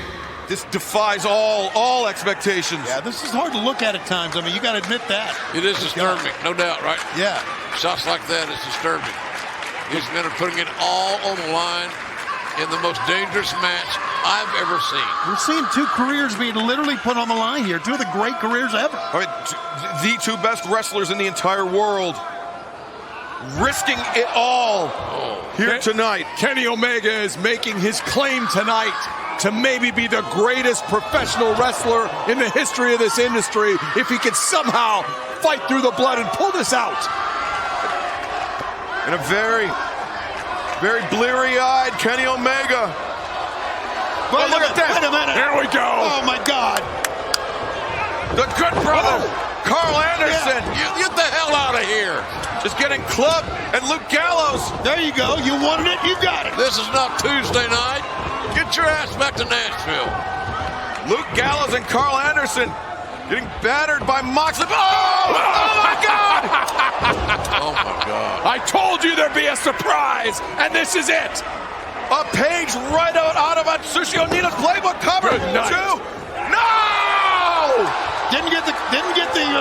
This defies all expectations.
Yeah, this is hard to look at times. I mean, you got to admit that.
It is disturbing, no doubt, right?
Yeah.
Shots like that is disturbing. These men are putting it all on the line in the most dangerous match I've ever seen.
We're seeing 2 careers being literally put on the line here. 2 of the great careers ever.
I mean, the 2 best wrestlers in the entire world risking it all here tonight.
Kenny Omega is making his claim tonight to maybe be the greatest professional wrestler in the history of this industry if he can somehow fight through the blood and pull this out.
And a very, very bleary-eyed Kenny Omega.
But
look at that.
Wait a minute.
Here we go.
Oh, my God.
The good brother, Carl Anderson.
Yeah. Get the hell out of here.
Just getting clubbed. And Luke Gallows.
There you go. You wanted it, you got it.
This is not Tuesday night. Get your ass back to Nashville.
Luke Gallows and Carl Anderson getting battered by Moxley. Oh my God!
Oh my God.
I told you there'd be a surprise, and this is it.
A page right out of Atsushi Onita's playbook cover.
Good night.
2. No!
Didn't get the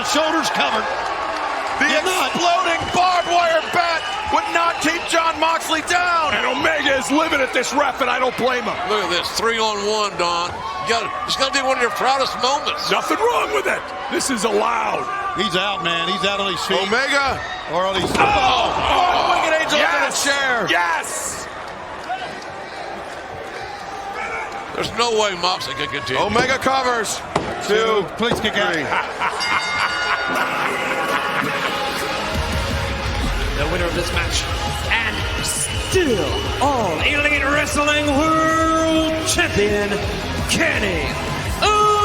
shoulders covered.
The exploding barbed wire bat would not keep John Moxley down.
And Omega is living at this ref, and I don't blame him.
Look at this, 3-on-1, Don. It's got to be one of your proudest moments.
Nothing wrong with it. This is allowed.
He's out, man. He's out on his feet.
Omega.
Or on his
Wicked Angel to the chair.
Yes!
There's no way Moxley can continue.
Omega covers. 2.
Please kick out.
The winner of this match, and still All Elite Wrestling World Champion, Kenny Omega!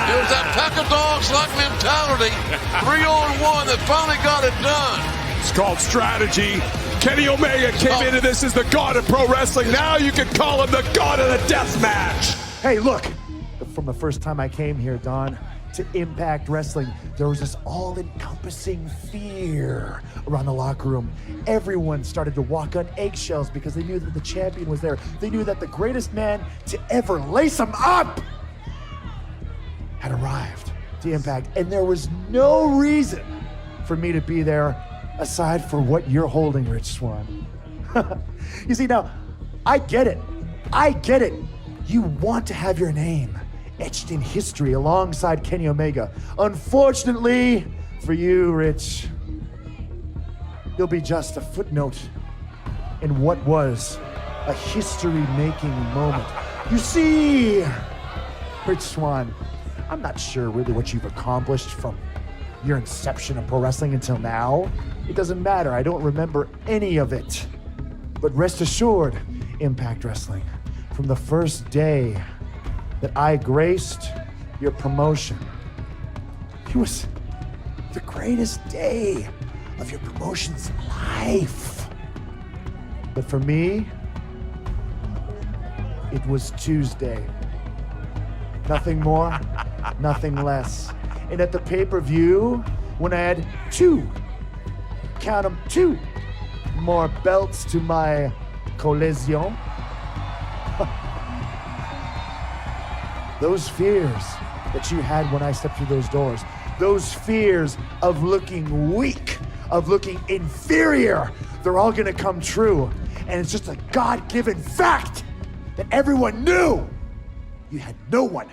It was that pack of dogs like mentality, 3-on-1 that finally got it done.
It's called strategy. Kenny Omega came into this as the god of pro wrestling. Now you can call him the god of the death match.
Hey, look, from the first time I came here, Don, to Impact Wrestling, there was this all-encompassing fear around the locker room. Everyone started to walk on eggshells because they knew that the champion was there. They knew that the greatest man to ever lace them up had arrived to Impact, and there was no reason for me to be there aside for what you're holding, Rich Swann. You see, now, I get it. You want to have your name etched in history alongside Kenny Omega. Unfortunately for you, Rich, you'll be just a footnote in what was a history-making moment. You see, Rich Swann, I'm not sure really what you've accomplished from your inception of pro wrestling until now. It doesn't matter, I don't remember any of it. But rest assured, Impact Wrestling, from the first day that I graced your promotion, it was the greatest day of your promotion's life. But for me, it was Tuesday. Nothing more, nothing less. And at the pay-per-view, when I had 2 more belts to my collision, those fears that you had when I stepped through those doors, those fears of looking weak, of looking inferior, they're all gonna come true. And it's just a God-given fact that everyone knew you had no one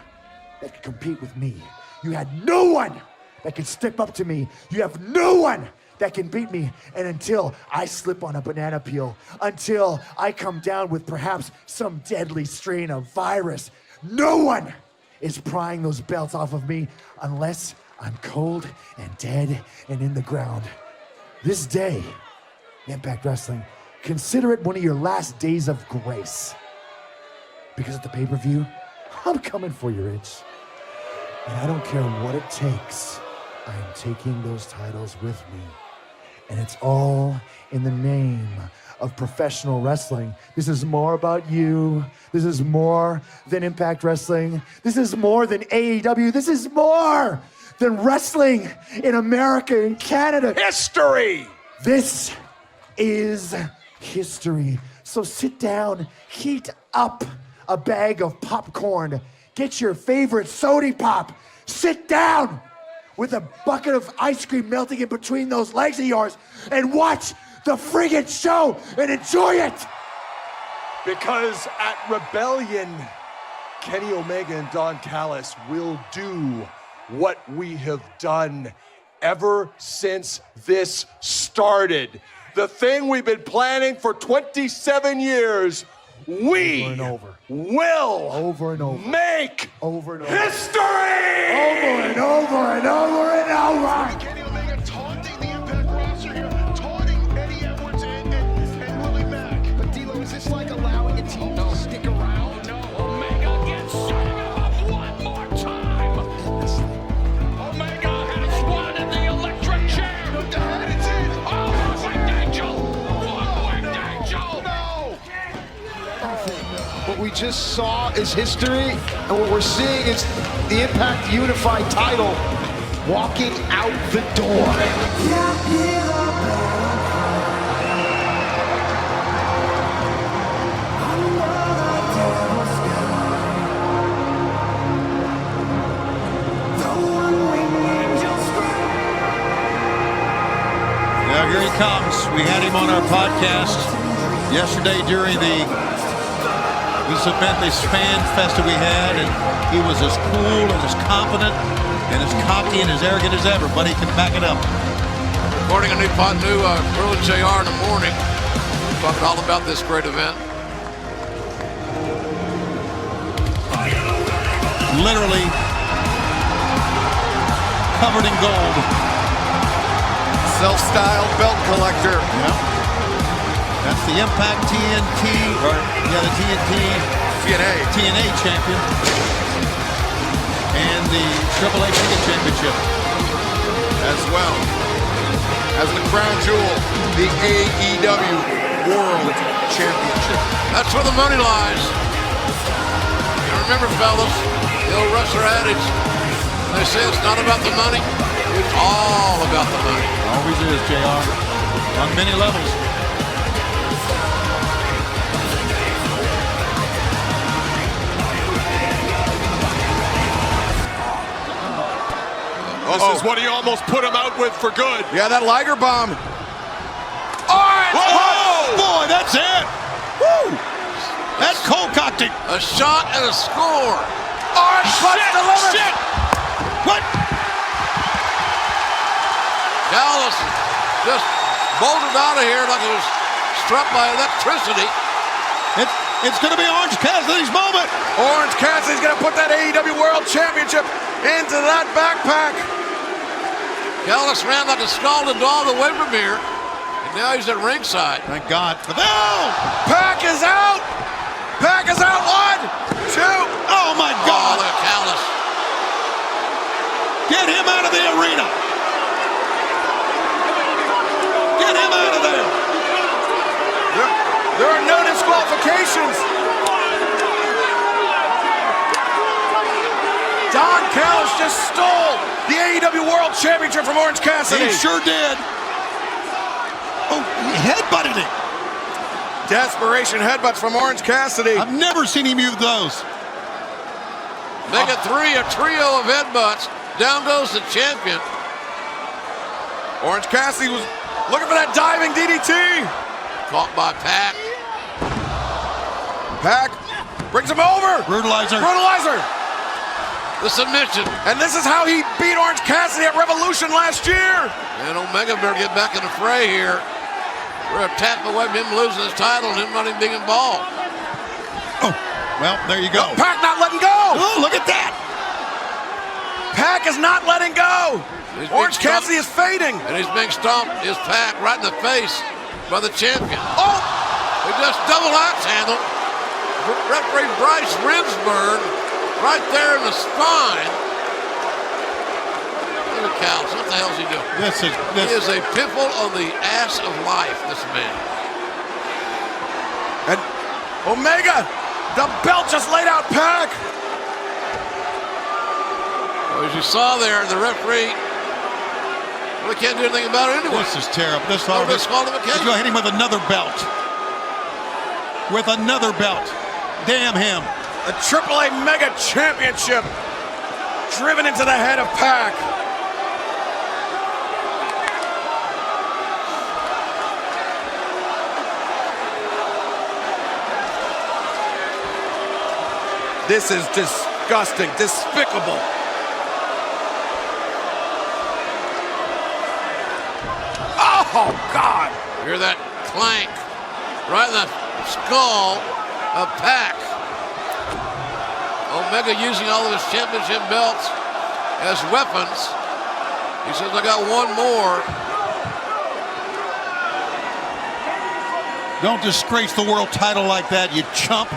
that could compete with me. You had no one that could step up to me. You have no one that can beat me. And until I slip on a banana peel, until I come down with perhaps some deadly strain of virus, no one is prying those belts off of me unless I'm cold and dead and in the ground. This day, Impact Wrestling, consider it one of your last days of grace. Because at the pay-per-view, I'm coming for you, Rich. And I don't care what it takes. I am taking those titles with me. And it's all in the name of professional wrestling. This is more about you. This is more than Impact Wrestling. This is more than AEW. This is more than wrestling in America and Canada.
History!
This is history. So sit down, heat up a bag of popcorn, get your favorite soda pop, sit down with a bucket of ice cream melting in between those legs of yours, and watch the friggin' show and enjoy it.
Because at Rebellion, Kenny Omega and Don Callis will do what we have done ever since this started. The thing we've been planning for 27 years, we will
over and over
make
over and over
history!
Over and over and over and over!
Kenny Omega taunting the Impact roster here, taunting Eddie Edwards and Willie Mack. But D'Lo, is this like allowing a team to stick around? No, Omega gets shut up one more time! Omega has won in the electric chair! What the head is in? Oh, Winged Angel! Winged Angel! No! What we just saw is history, and what we're seeing is the Impact Unified title walking out the door.
Now here he comes. We had him on our podcast yesterday during this event, this fan fest that we had, and he was as cool and as confident and as cocky and as arrogant as ever, but he can back it up.
Recording a new Earl and JR in the morning. Talking all about this great event.
Literally covered in gold.
Self-styled belt collector.
Yep. That's the Impact TNT, or the TNA champion. And the AAA Mega Championship
as well as the crown jewel, the AEW World Championship.
That's where the money lies. You remember, fellas, the old wrestler adage, they say it's not about the money, it's all about the money.
Always is, JR, on many levels.
This is what he almost put him out with for good. Yeah, that Liger bomb.
Oh, boy, that's it. Woo! That's concocting.
A shot and a score.
Orange punch delivered.
Shit. What?
Dallas just bolted out of here like it was struck by electricity.
It's going to be Orange Cassidy's moment.
Orange Cassidy's going to put that AEW World Championship into that backpack.
Gallus ran like a scalded dog away from here, and now he's at ringside.
Thank God.
Pac is out. Pac is out. 1, 2.
Oh my God.
Oh, Gallus.
Get him out of the arena. Get him out of there.
There are no disqualifications. Don Callis just stole the AEW World Championship from Orange Cassidy.
He sure did. Oh, he headbutted him.
Desperation headbutts from Orange Cassidy.
I've never seen him use those.
Make it 3, a trio of headbutts. Down goes the champion.
Orange Cassidy was looking for that diving DDT.
Caught by Pac.
Pac brings him over.
Brutalizer.
The submission.
And this is how he beat Orange Cassidy at Revolution last year.
And Omega better get back in the fray here. We're a tap away from him losing his title and him not even being involved.
Oh, well, there you go.
Pac not letting go.
Oh, look at that.
Pac is not letting go. Orange Cassidy is fading.
And he's being stomped, his Pac, right in the face by the champion.
Oh!
He just double axe handle. Referee Bryce Rinsburg right there in the spine. Look at Callis. What the hell is he doing? He is a pimple on the ass of life, this man.
And Omega, the belt just laid out Pac.
Well, as you saw there, the referee really can't do anything about it anyway.
This is terrible. This
disqualification.
He's going to hit him with another belt. With another belt. Damn him.
The AAA Mega Championship driven into the head of Pac. This is disgusting, despicable. Oh, God.
Hear that clank right in the skull of Pac. Omega using all of his championship belts as weapons. He says, I got one more.
Don't disgrace the world title like that, you chump.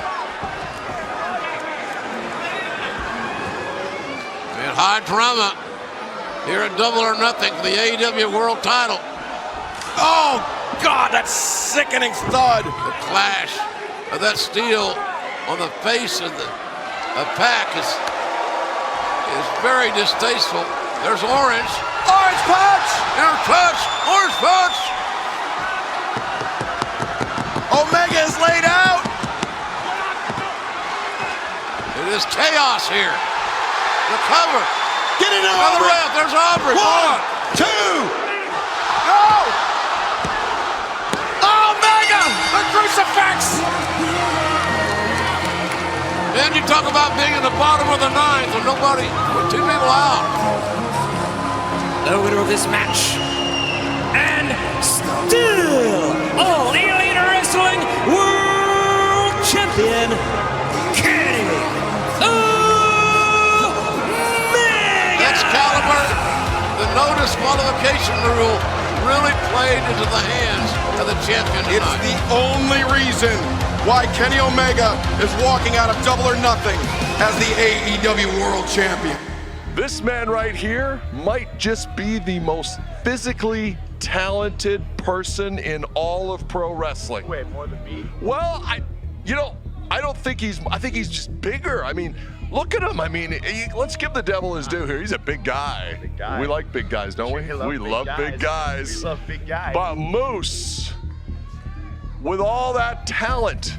And high drama here at Double or Nothing for the AEW World title.
Oh, God, that sickening thud.
The clash of that steel on the face of Pac is very distasteful. There's Orange.
Orange punch!
Orange punch! Orange punch!
Omega is laid out.
It is chaos here. The cover.
Get it
on the ref. There's Aubrey.
1, 2.
No! Omega! The crucifix!
And you talk about being in the bottom of the ninth with nobody, with 2 people out.
The winner of this match, and still All Elite Wrestling World Champion, Kenny Omega!
Excalibur, the no disqualification rule really played into the hands of the champion tonight.
It's the only reason why Kenny Omega is walking out of Double or Nothing as the AEW World Champion.
This man right here might just be the most physically talented person in all of pro wrestling.
Wait, more than me?
Well, I think he's just bigger. I mean, look at him. I mean, let's give the devil his due here. He's a big guy.
Big guy.
We like big guys, don't we? We love big guys.
We love big guys.
But Moose, with all that talent,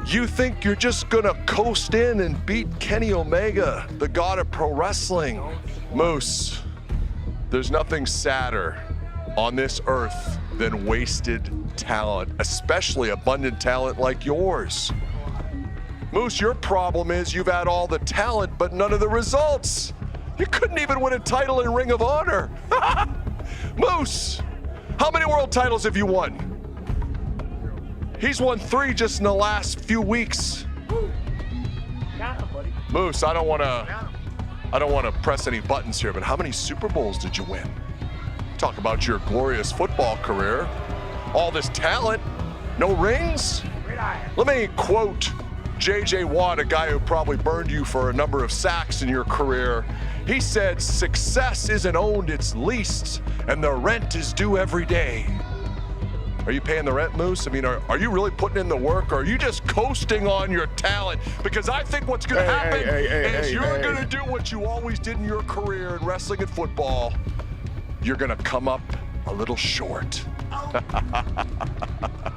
you think you're just gonna coast in and beat Kenny Omega, the god of pro wrestling? Moose, there's nothing sadder on this earth than wasted talent, especially abundant talent like yours. Moose, your problem is you've had all the talent, but none of the results. You couldn't even win a title in Ring of Honor. Moose, how many world titles have you won? He's won 3 just in the last few weeks. Moose, I don't want to press any buttons here, but how many Super Bowls did you win? Talk about your glorious football career. All this talent, no rings? Let me quote J.J. Watt, a guy who probably burned you for a number of sacks in your career. He said, "Success isn't owned, it's leased, and the rent is due every day." Are you paying the rent, Moose? I mean, are you really putting in the work, or are you just coasting on your talent? Because I think what's going to happen is you're going to do what you always did in your career in wrestling and football. You're going to come up a little short.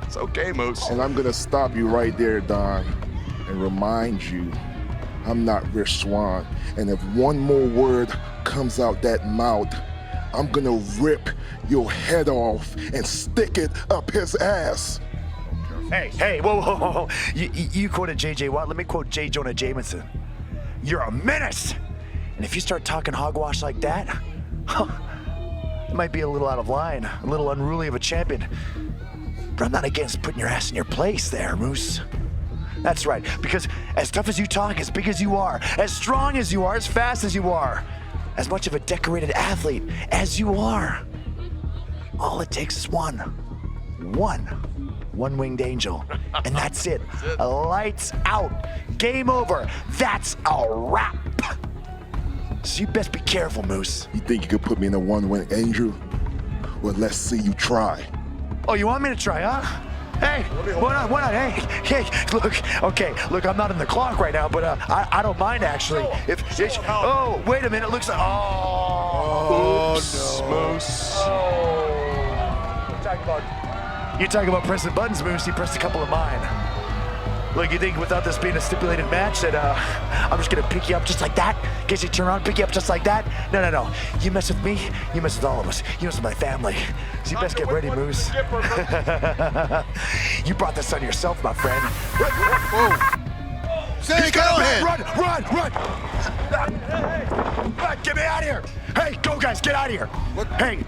It's okay, Moose.
And I'm going to stop you right there, Don, and remind you, I'm not Rich Swann. And if one more word comes out that mouth, I'm gonna rip your head off and stick it up his ass.
Hey, whoa. You quoted J.J. Watt. Let me quote J. Jonah Jameson. You're a menace. And if you start talking hogwash like that, it might be a little out of line, a little unruly of a champion. But I'm not against putting your ass in your place there, Moose. That's right, because as tough as you talk, as big as you are, as strong as you are, as fast as you are, as much of a decorated athlete as you are, all it takes is one-winged angel, and that's it. Lights out, game over. That's a wrap. So you best be careful, Moose.
You think you could put me in a one-winged angel? Well, let's see you try.
Oh, you want me to try, huh? Hey, why not? Hey, look, I'm not in the clock right now, but I don't mind actually. Oh, wait a minute, looks like,
Moose.
You talk about pressing buttons, Moose, you pressed a couple of mine. Look, you think without this being a stipulated match that I'm just gonna pick you up just like that? In case you turn around, pick you up just like that? No. You mess with me, you mess with all of us. You mess with my family. So you best get ready, Moose. You brought this on yourself, my friend.
Whoa. Say, go ahead.
Run! Get me out of here! Hey, go guys, get out of here!
What?
Hey!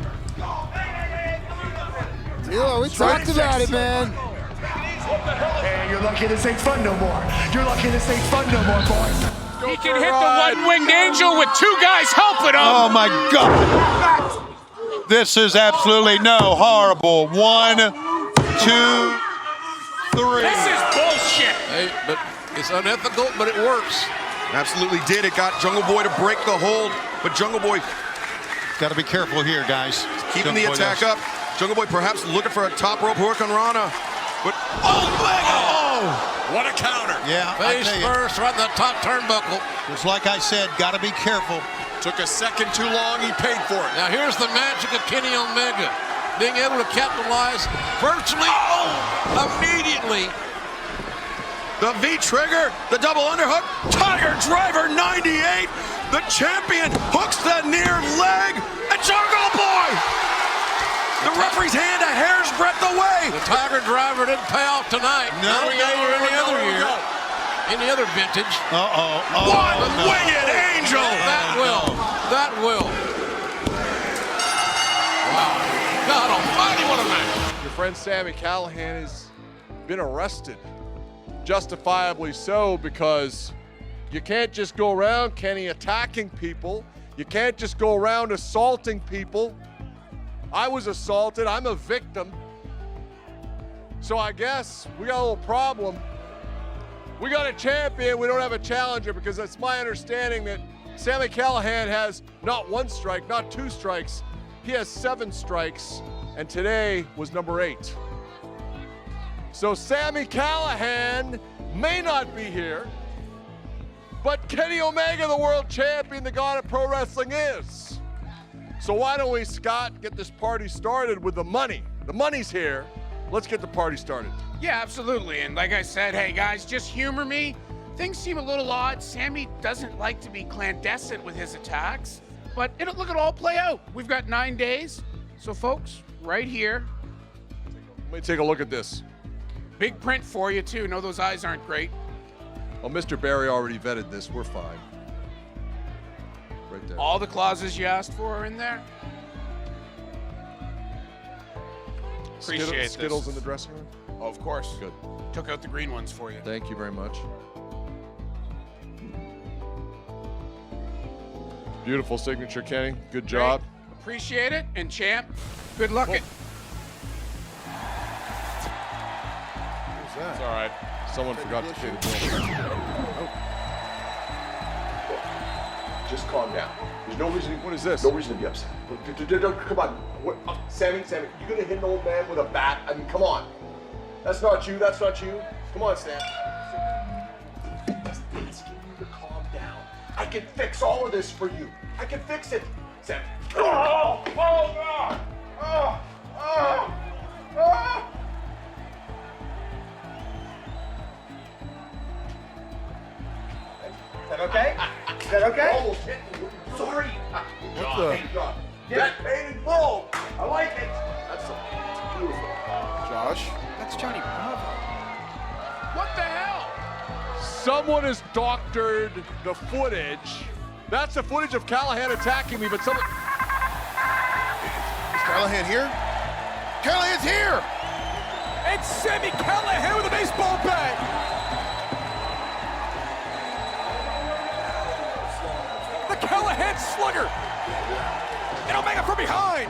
Yo, we talked about it, man.
Hey, you're lucky this ain't fun no more. Boys.
He can hit the one-winged angel with 2 guys helping him.
Oh my God. This is absolutely horrible. 1, 2, 3.
This is bullshit.
Hey, but it's unethical, but it works.
Absolutely did. It got Jungle Boy to break the hold, but Jungle Boy
Got to be careful here, guys.
keeping the attack up. Jungle Boy perhaps looking for a top rope hook on Rana. But
what a counter. Yeah,
Face first, right in the top turnbuckle.
Just like I said, got to be careful.
took a second too long, he paid for it.
Now here's the magic of Kenny Omega. Being able to capitalize virtually immediately.
The V-trigger, the double underhook, Tiger Driver 98. The champion hooks the near leg, and Jungle Boy! The referee's hand a hair's breadth away.
The Tiger Driver didn't pay off tonight.
No,
any other year. any other vintage.
One winged angel!
That will. Wow. God almighty, what a match.
Your friend Sami Callihan has been arrested. Justifiably so, because you can't just go around, Kenny, attacking people. You can't just go around assaulting people. I was assaulted. I'm a victim. So I guess we got a little problem. We got a champion. We don't have a challenger, because it's my understanding that Sami Callihan has not 1 strike, not 2 strikes. He has 7 strikes, and today was number 8. So Sami Callihan may not be here, but Kenny Omega, the world champion, the god of pro wrestling, is. So why don't we, Scott, get this party started with the money? The money's here. Let's get the party started.
Yeah, absolutely. And like I said, hey guys, just humor me. Things seem a little odd. Sammy doesn't like to be clandestine with his attacks, but it'll look, it all play out. We've got 9 days. So folks, right here.
Let me take a look at this.
Big print for you too. No, those eyes aren't great.
Well, Mr. Barry already vetted this. We're fine. Right there.
All the clauses you asked for are in there. Appreciate
Skittles
this.
in the dressing room?
Oh, of course.
Good.
Took out the green ones for you.
Thank you very much. Beautiful signature, Kenny. Good job.
Great. Appreciate it. And champ, good luck.
It's all right. Someone forgot to pay the bill.
Just calm down. There's no reason.
What is this?
No reason to be upset. Come on. Sammy, you gonna hit an old man with a bat? I mean, come on. That's not you. That's not you. Come on, Sam. Just asking you to calm down. I can fix all of this for you. I can fix it, Sam. Oh God! Oh! Is that okay? Is that okay? Almost hit me. Sorry.
What the?
Get paid in full. I like it. That's beautiful.
Josh?
That's Johnny Bravo. What the hell?
Someone has doctored the footage. That's the footage of Callihan attacking me, but someone...
Is Callihan here? Callahan's here!
It's Sami Callihan with a baseball bat. The Callihan Slugger. And Omega from behind.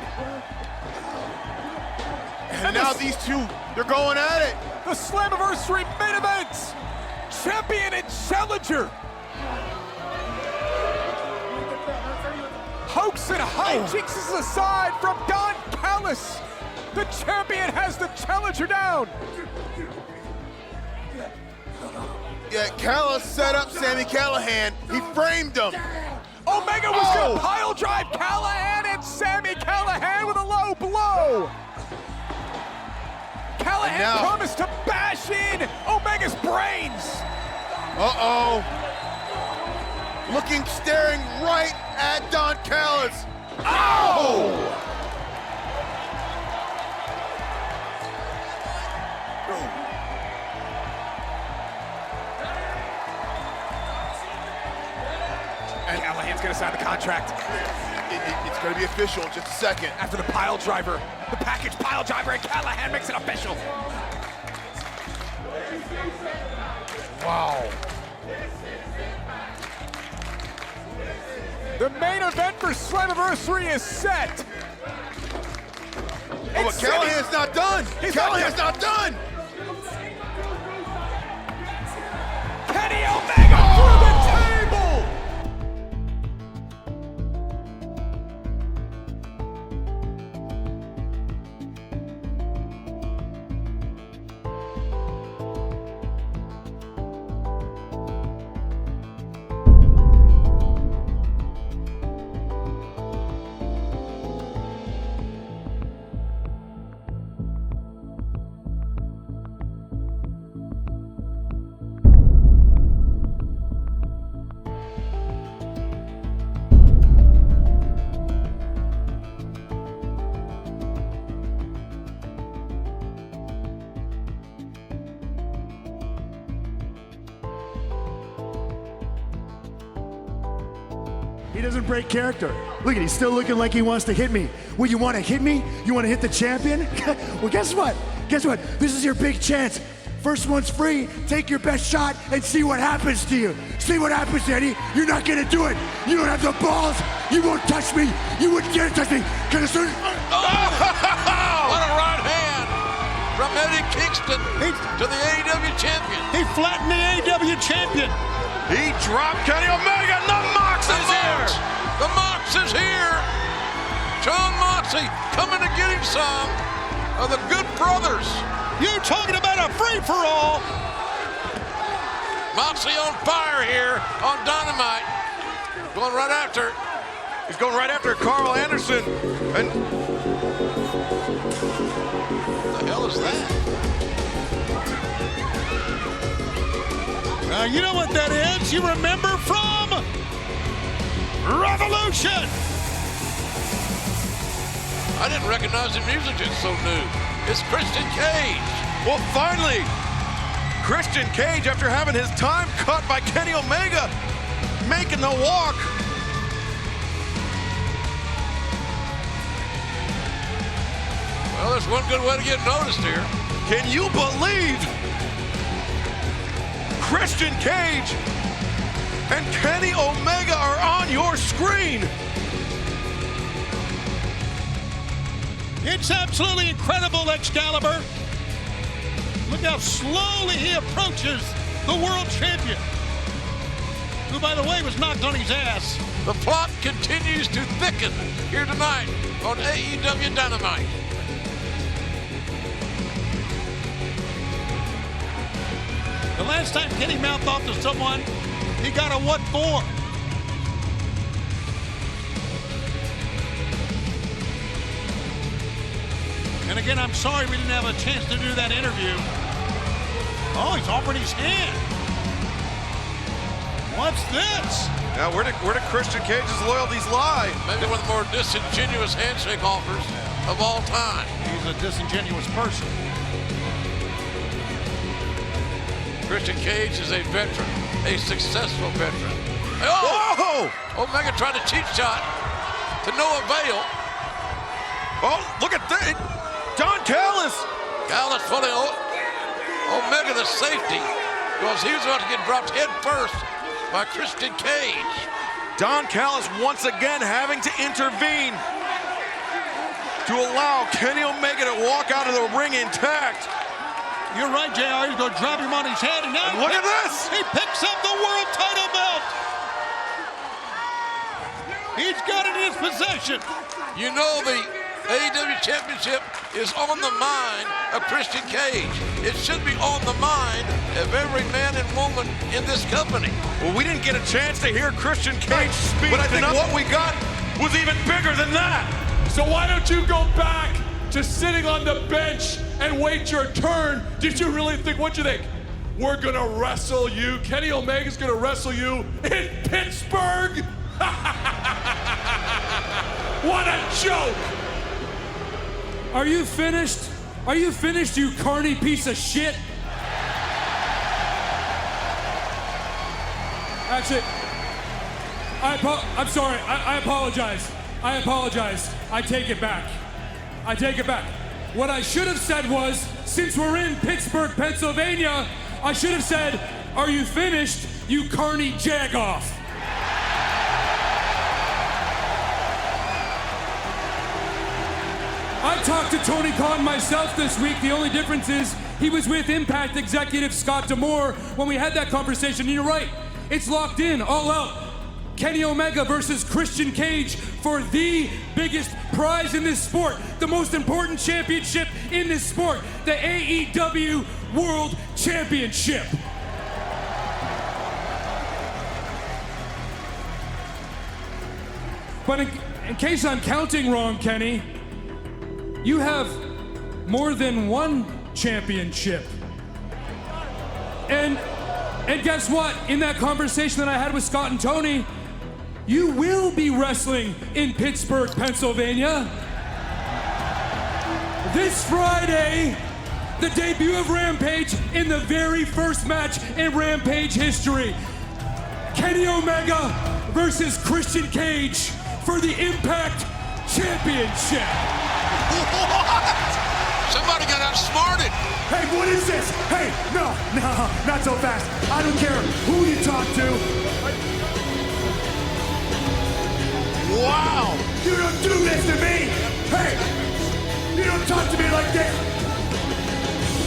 And now these two, they're going at it.
The Slammiversary main event. Champion and challenger. Hoax and hijinks aside from Don Callis. The champion has the challenger down.
Yeah, Callis set up Sami Callihan. He framed him.
Omega was gonna pile drive Callihan, and Sami Callihan with a low blow. Callihan promised to bash in Omega's brains.
Looking, staring right at Don Callis. Oh!
And Callahan's gonna sign the contract.
It's gonna be official in just a second.
After the pile driver, the package pile driver, and Callahan makes it official. Wow. The main event for Slammiversary is set.
Oh, but Callahan's not done. Callahan's not done.
Kenny Omega through the table.
He doesn't break character. Look at, he's still looking like he wants to hit me. Well, you want to hit me? You want to hit the champion? Well, guess what? Guess what? This is your big chance. First one's free. Take your best shot and see what happens to you. See what happens, Eddie. You're not going to do it. You don't have the balls. You won't touch me. You wouldn't dare touch me. What
a right hand from Eddie Kingston to the AEW champion.
He flattened the AEW champion.
He dropped Kenny Omega, and the Mox is here.
The Mox is here. John Moxley coming to get him some of the Good Brothers.
You talking about a free-for-all?
Moxley on fire here on Dynamite. Going right after.
He's going right after Carl Anderson. And
what the hell is that?
You know what that is? You remember from Revolution.
I didn't recognize the music. It's so new. It's Christian Cage.
Well, finally, Christian Cage, after having his time cut by Kenny Omega, making the walk.
Well, there's one good way to get noticed here.
Can you believe Christian Cage and Kenny Omega are on your screen?
It's absolutely incredible, Excalibur. Look how slowly he approaches the world champion, who, by the way, was knocked on his ass.
The plot continues to thicken here tonight on AEW Dynamite.
The last time Kenny mouthed off to someone, he got a what for? And again, I'm sorry we didn't have a chance to do that interview. Oh, he's offering his hand. What's this?
Now, where did Christian Cage's loyalties lie?
Maybe one of the more disingenuous handshake offers of all time.
He's a disingenuous person.
Christian Cage is a veteran, a successful veteran.
Oh!
Omega tried a cheap shot to no avail.
Oh, look at that. Don Callis.
Callis pulling Omega the safety because he was about to get dropped head first by Christian Cage.
Don Callis once again having to intervene to allow Kenny Omega to walk out of the ring intact.
You're right, JR. He's going to drop him on his head. And now
look at this.
He picks up the world title belt. He's got it in his possession.
You know the AEW Championship is on the mind of Christian Cage. It should be on the mind of every man and woman in this company.
Well, we didn't get a chance to hear Christian Cage speak, but I think what we got was even bigger than that.
So why don't you go back to sitting on the bench and wait your turn? Did you really think, what'd you think? We're gonna wrestle you, Kenny Omega's gonna wrestle you in Pittsburgh? What a joke!
Are you finished? Are you finished, you carny piece of shit? Actually, I'm sorry. I apologize. I apologize. I take it back. I take it back. What I should have said was, since we're in Pittsburgh, Pennsylvania, I should have said, are you finished, you carny jagoff? I talked to Tony Khan myself this week. The only difference is he was with Impact executive Scott D'Amore when we had that conversation. And you're right, it's locked in, all out. Kenny Omega versus Christian Cage for the biggest prize in this sport, the most important championship in this sport, the AEW World Championship. But in case I'm counting wrong, Kenny, you have more than one championship. And guess what? In that conversation that I had with Scott and Tony, you will be wrestling in Pittsburgh, Pennsylvania. This Friday, the debut of Rampage in the very first match in Rampage history. Kenny Omega versus Christian Cage for the Impact Championship.
What? Somebody got outsmarted.
Hey, what is this? Hey, no, not so fast. I don't care who you talk to.
Wow.
You don't do this to me. Hey, you don't talk to me like this.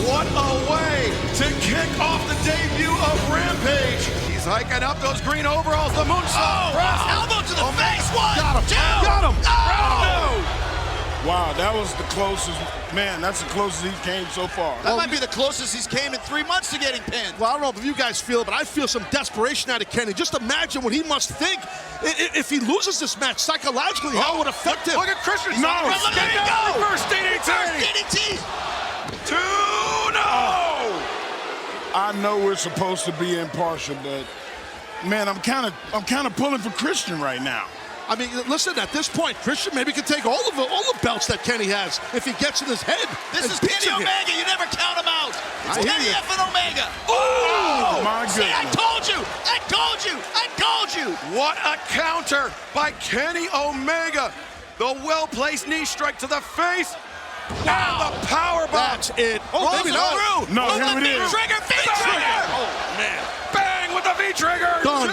What a way to kick off the debut of Rampage. He's hiking up those green overalls, the moonsault.
Elbow to the face. One,
got him.
two.
Got him.
Wow, that was the closest. Man, that's the closest he came so far.
That might be the closest he's came in 3 months to getting pinned.
Well, I don't know if you guys feel it, but I feel some desperation out of Kenny. Just imagine what he must think if he loses this match psychologically, how it would affect him.
Look at Christian.
No.
Look at him go. First DDT. 2-0.
I know we're supposed to be impartial, but man, I'm kind of pulling for Christian right now.
I mean, listen, at this point, Christian maybe could take all the belts that Kenny has if he gets in his head.
This is Kenny Omega. You never count him out. It's Kenny F and Omega.
Oh, my goodness.
See, I told you.
What a counter by Kenny Omega. The well-placed knee strike to the face. Wow. And the power bomb.
That's it. Oh, maybe not.
No, here it is.
V-trigger.
Oh, man. Bang with the V-trigger.
Done.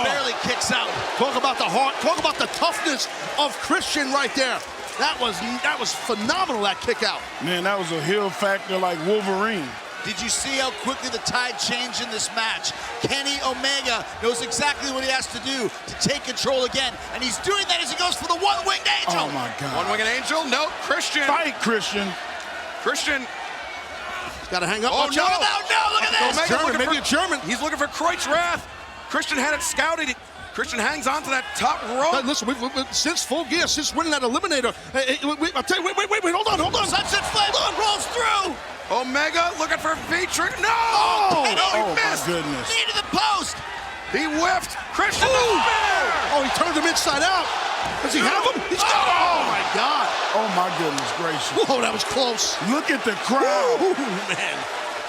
Barely kicks out.
Talk about the heart. Talk about the toughness of Christian right there. That was phenomenal, that kick out.
Man, that was a heel factor like Wolverine.
Did you see how quickly the tide changed in this match? Kenny Omega knows exactly what he has to do to take control again, and he's doing that as he goes for the one-winged angel.
Oh, my God.
One-winged angel? No, Christian.
Fight, Christian.
Christian.
He's got to hang up.
Oh,
Watch
no.
out.
No, look at this.
German, maybe a German.
He's looking for Kreutz Wrath. Christian had it scouted. Christian hangs on to that top rope.
Listen, since Full Gear, since winning that Eliminator, I'll tell you, wait, hold on.
Sunset Flame rolls through.
Omega looking for V-trigger. No!
Oh, my
missed.
goodness.
Knee to the post.
He whiffed. Christian.
Oh, he turned him inside out. Does he have him? He's got him. Oh, my God.
Oh, my goodness gracious.
Whoa, that was close.
Look at the crowd.
Ooh, man.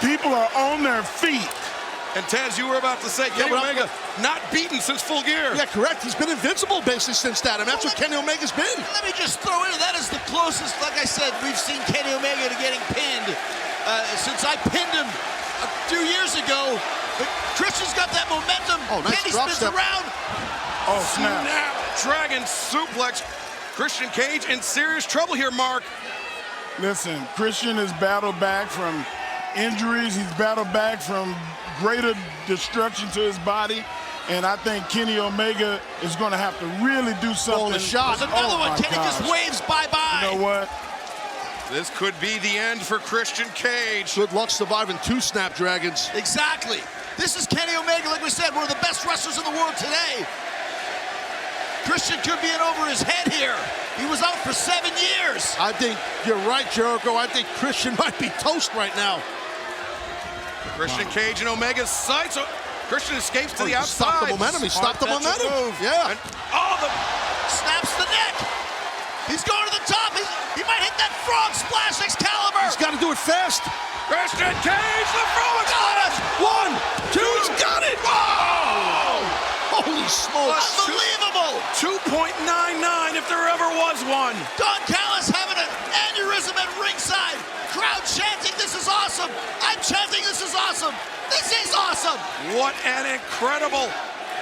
People are on their feet.
And Taz, you were about to say, Kenny Omega not beaten since Full Gear.
Yeah, correct. He's been invincible basically since that, and that's what Kenny Omega's been.
Let me just throw in, that is the closest, like I said, we've seen Kenny Omega to getting pinned since I pinned him a few years ago. But Christian's got that momentum.
Oh, nice
Kenny
drop
spins
step.
around.
Oh, snap.
Dragon suplex. Christian Cage in serious trouble here, Mark.
Listen, Christian has battled back from injuries. He's battled back from greater destruction to his body. And I think Kenny Omega is going to have to really do something.
The shot.
There's another one. Kenny just waves bye-bye.
You know what?
This could be the end for Christian Cage.
Good luck surviving 2 Snapdragons.
Exactly. This is Kenny Omega, like we said, one of the best wrestlers in the world today. Christian could be in over his head here. He was out for 7 years.
I think you're right, Jericho. I think Christian might be toast right now.
Christian Cage and Omega's sights. Christian escapes to the outside.
Stopped the momentum. He stopped the momentum. Yeah.
And,
snaps the neck. He's going to the top. He might hit that frog splash Excalibur.
He's got to do it fast.
Christian Cage, the frog splash.
1, 2, he's got it.
Whoa!
Holy smokes.
Unbelievable.
2.99 if there ever was one.
Don Callis having an aneurysm at ringside. Crowd chanting, this is awesome. I'm chanting, this is awesome. This is awesome.
What an incredible,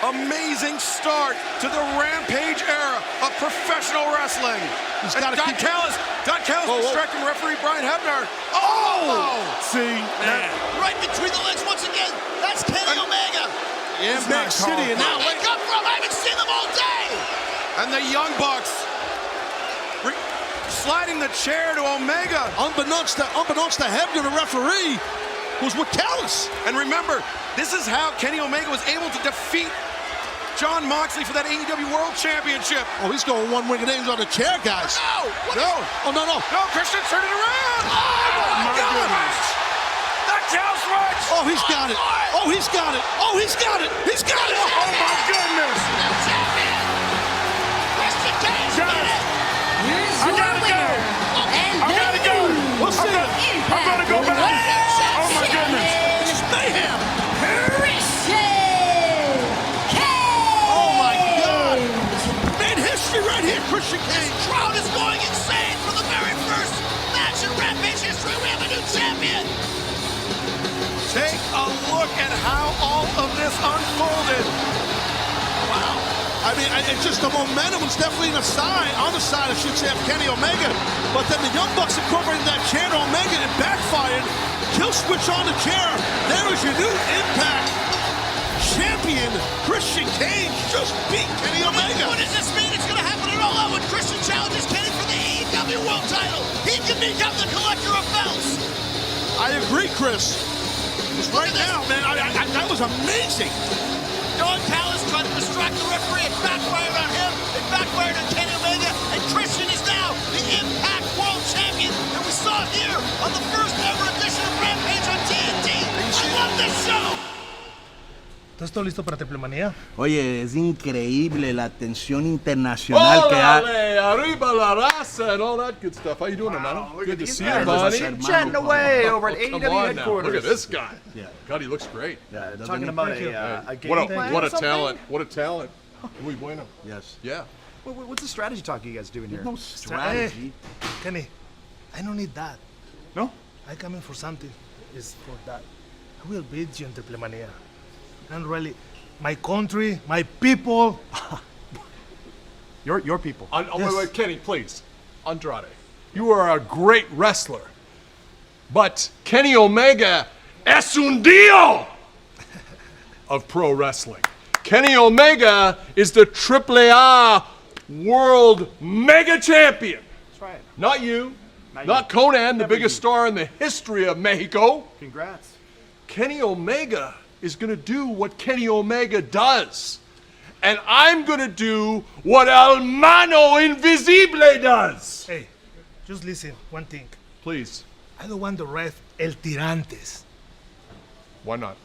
amazing start to the Rampage era of professional wrestling.
He's got to
Don Callis distracting referee Brian Hebner.
See?
Right between the legs once again. That's Kenny Omega.
Impact City, and now
where they come from, I haven't seen them all day.
And the Young Bucks sliding the chair to Omega.
Unbeknownst to Hebner, the referee, was with Callis.
And remember, this is how Kenny Omega was able to defeat John Moxley for that AEW World Championship.
Oh, he's going one-winged angel on the chair, guys.
No!
Oh, no.
No, Christian, turn it around!
Oh, my goodness.
The cow switch!
Oh, he's got it. Oh, he's got it. Oh, he's got it. He's got it.
Oh, my goodness.
Christian Cage did it.
I gotta go. I gotta go.
Let's see it.
I'm gonna go back. Oh, my goodness.
This is mayhem.
Christian Cage.
Oh, my Christian Cage.
This crowd is going insane for the very first match in Rampage history. We have a new champion.
Take a look at how all of this unfolded.
Wow. I mean, it's just the momentum was definitely on the side, I should say, of Kenny Omega. But then the Young Bucks incorporated that chair to Omega and it backfired. Kill switch on the chair. There is your new Impact champion, Christian Cage, just beat Kenny Omega.
What does this mean? It's going to happen at All Out when Christian challenges Kenny for the AEW World Title. He can become the collector of belts.
I agree, Chris. Just right now, man, that was amazing.
Don Callis tried to distract the referee. It backfired on him. It backfired on Kenny Omega. And Christian is now the Impact World Champion. And we saw it here on the first ever edition of Rampage on TNT. I love this show.
¿Estás todo listo para Triplemanía?
Oye, es increíble la atención internacional que hay.
Arriba la raza and all that good stuff. How you doing, hermano? Good to see you, buddy.
Chatting away over at
Come
AEW
on
headquarters.
Now. Look at this guy.
Yeah.
God, he looks great.
Yeah, talking about a game plan
What
or
a
something?
talent. What a talent. Muy bueno.
Yes.
Yeah.
What's the strategy talk you guys doing here?
No strategy.
Kenny, I don't need that.
No?
I come in for something. It's for that. I will beat you in Triplemanía. And really, my country, my people.
Your people.
Wait, Kenny, please. Andrade, you are a great wrestler. But Kenny Omega es un dio of pro wrestling. Kenny Omega is the AAA World Mega Champion.
That's right.
Not you. Not Conan, the biggest star in the history of Mexico.
Congrats.
Kenny Omega is going to do what Kenny Omega does. And I'm going to do what El Mano Invisible does.
Hey, just listen, one thing.
Please.
I don't want the ref El Tirantes.
Why not?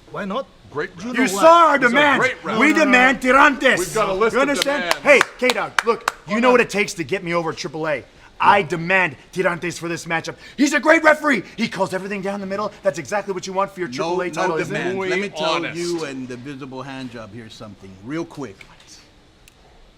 Why not?
Great.
You saw our demands. We demand Tirantes.
We've got a list
You
of
understand?
demands.
Hey, K-Dog, look, you know what it takes to get me over at AAA. I demand Tirantes for this matchup. He's a great referee. He calls everything down the middle. That's exactly what you want for your AAA title, isn't it?
Let me tell
honest.
you and the Visible Hand Job here something real quick.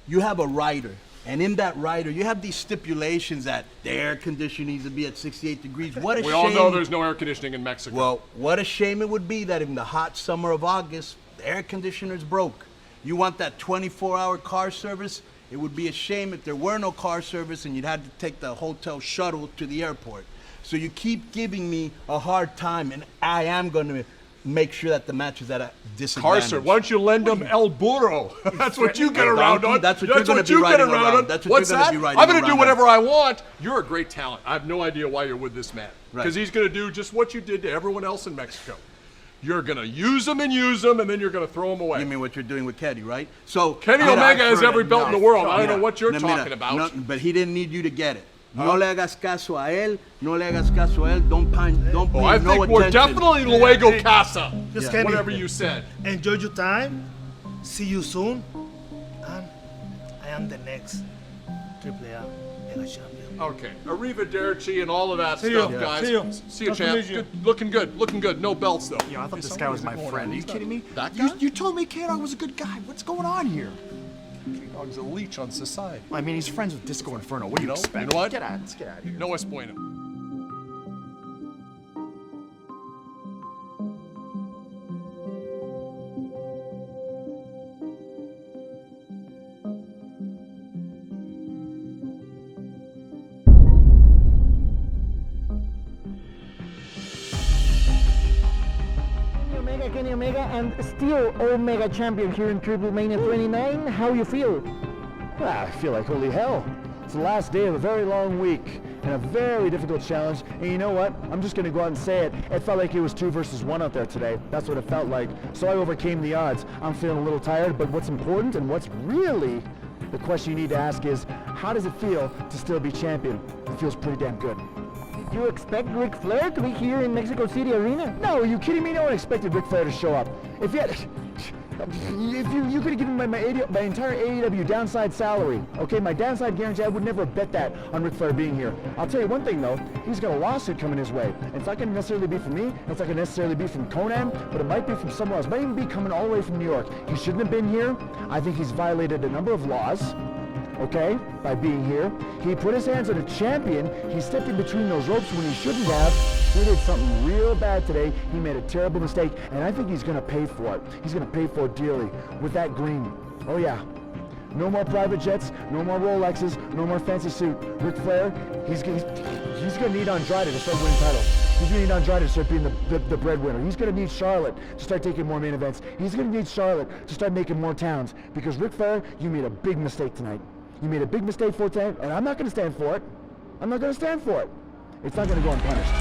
You have a rider, and in that rider, you have these stipulations that the air conditioner needs to be at 68 degrees. What a
We
shame.
all know there's no air conditioning in Mexico.
Well, what a shame it would be that in the hot summer of August, the air conditioner's broke. You want that 24-hour car service? It would be a shame if there were no car service and you'd had to take the hotel shuttle to the airport. So you keep giving me a hard time, and I am going to make sure that the match is at a disadvantage.
Carcer, why don't you lend him El Burro? That's what you get around on.
That's what you're going to be
get
riding
around
around.
on.
That's what
What's
you're going
that?
to be riding
I'm going to do
around
whatever
on.
I want. You're a great talent. I have no idea why you're with this man. Because he's going to do just what you did to everyone else in Mexico. You're going to use them, and then you're going to throw them away.
You mean what you're doing with Kenny, right? So
Kenny Omega has every belt in the world. I don't know what you're talking about.
No, but he didn't need you to get it. No le hagas caso a él. No le hagas caso a él. Don't pay no
I think we're definitely Luego Casa.
Just Kenny,
Whatever you said.
Enjoy your time. See you soon. And I am the next AAA Mega Champion.
Okay. Arrivederci and all of that
See
stuff,
you.
guys.
See you.
See you,
Nice to
champ.
meet you.
Good. Looking good. Looking good. No belts, though.
I thought this guy was my friend. Are you kidding me?
That guy?
You told me K-Dog was a good guy. What's going on here?
K-Dog's a leech on society.
I mean, he's friends with Disco Inferno. What do you expect?
You know what?
Let's get out of here.
No es bueno.
Kenny Omega and still Omega champion here in Triple Mania 29. How you feel?
I feel like holy hell. It's the last day of a very long week and a very difficult challenge. And you know what? I'm just going to go out and say it. It felt like it was 2 versus 1 out there today. That's what it felt like. So I overcame the odds. I'm feeling a little tired, but what's important and what's really the question you need to ask is, how does it feel to still be champion? It feels pretty damn good.
Did you expect Ric Flair to be here in Mexico City Arena?
No, are you kidding me? No one expected Ric Flair to show up. If you could have given my entire AEW downside salary, okay, my downside guarantee, I would never bet that on Ric Flair being here. I'll tell you one thing though, he's got a lawsuit coming his way. It's not going to necessarily be from me, it's not going to necessarily be from Conan, but it might be from somewhere else. It might even be coming all the way from New York. He shouldn't have been here. I think he's violated a number of laws.
okay, by being here. He put his hands on a champion. He stepped in between those ropes when he shouldn't have. He did something real bad today. He made a terrible mistake, and I think he's going to pay for it. He's going to pay for it dearly with that green. Oh, yeah. No more private jets, no more Rolexes, no more fancy suit. Ric Flair, he's going to need Andrade to start winning titles. He's going to need Andrade to start being the breadwinner. He's going to need Charlotte to start taking more main events. He's going to need Charlotte to start making more towns. Because Ric Flair, you made a big mistake tonight. You made a big mistake for tonight, and I'm not going to stand for it. I'm not going to stand for it. It's not going to go unpunished.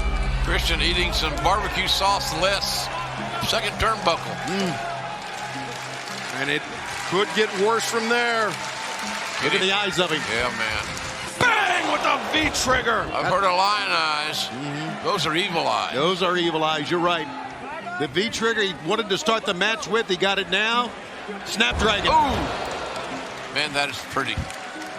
Christian eating some barbecue sauce less. Second turnbuckle.
And it could get worse from there.
Look at the eyes of him.
Yeah, man.
Bang with the V-trigger.
I've heard of lion eyes. Those are evil eyes.
Those are evil eyes, you're right. The V-trigger he wanted to start the match with, he got it now. Snapdragon.
Ooh. Man, that is pretty.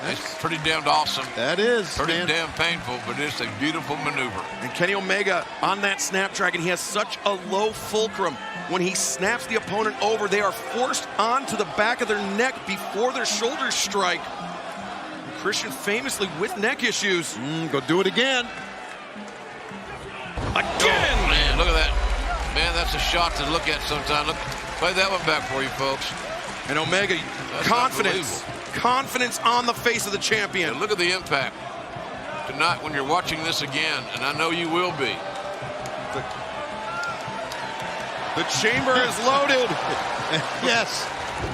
That's pretty damn awesome.
That is.
Pretty damn painful, but it's a beautiful maneuver.
And Kenny Omega on that Snapdragon, he has such a low fulcrum. When he snaps the opponent over, they are forced onto the back of their neck before their shoulders strike. And Christian famously with neck issues.
Go do it again.
Again!
Oh, man, look at that. Man, that's a shot to look at sometime. Look, play that one back for you, folks.
And Omega, confidence on the face of the champion.
And look at the impact. Tonight when you're watching this again, and I know you will be.
The chamber is loaded.
Yes,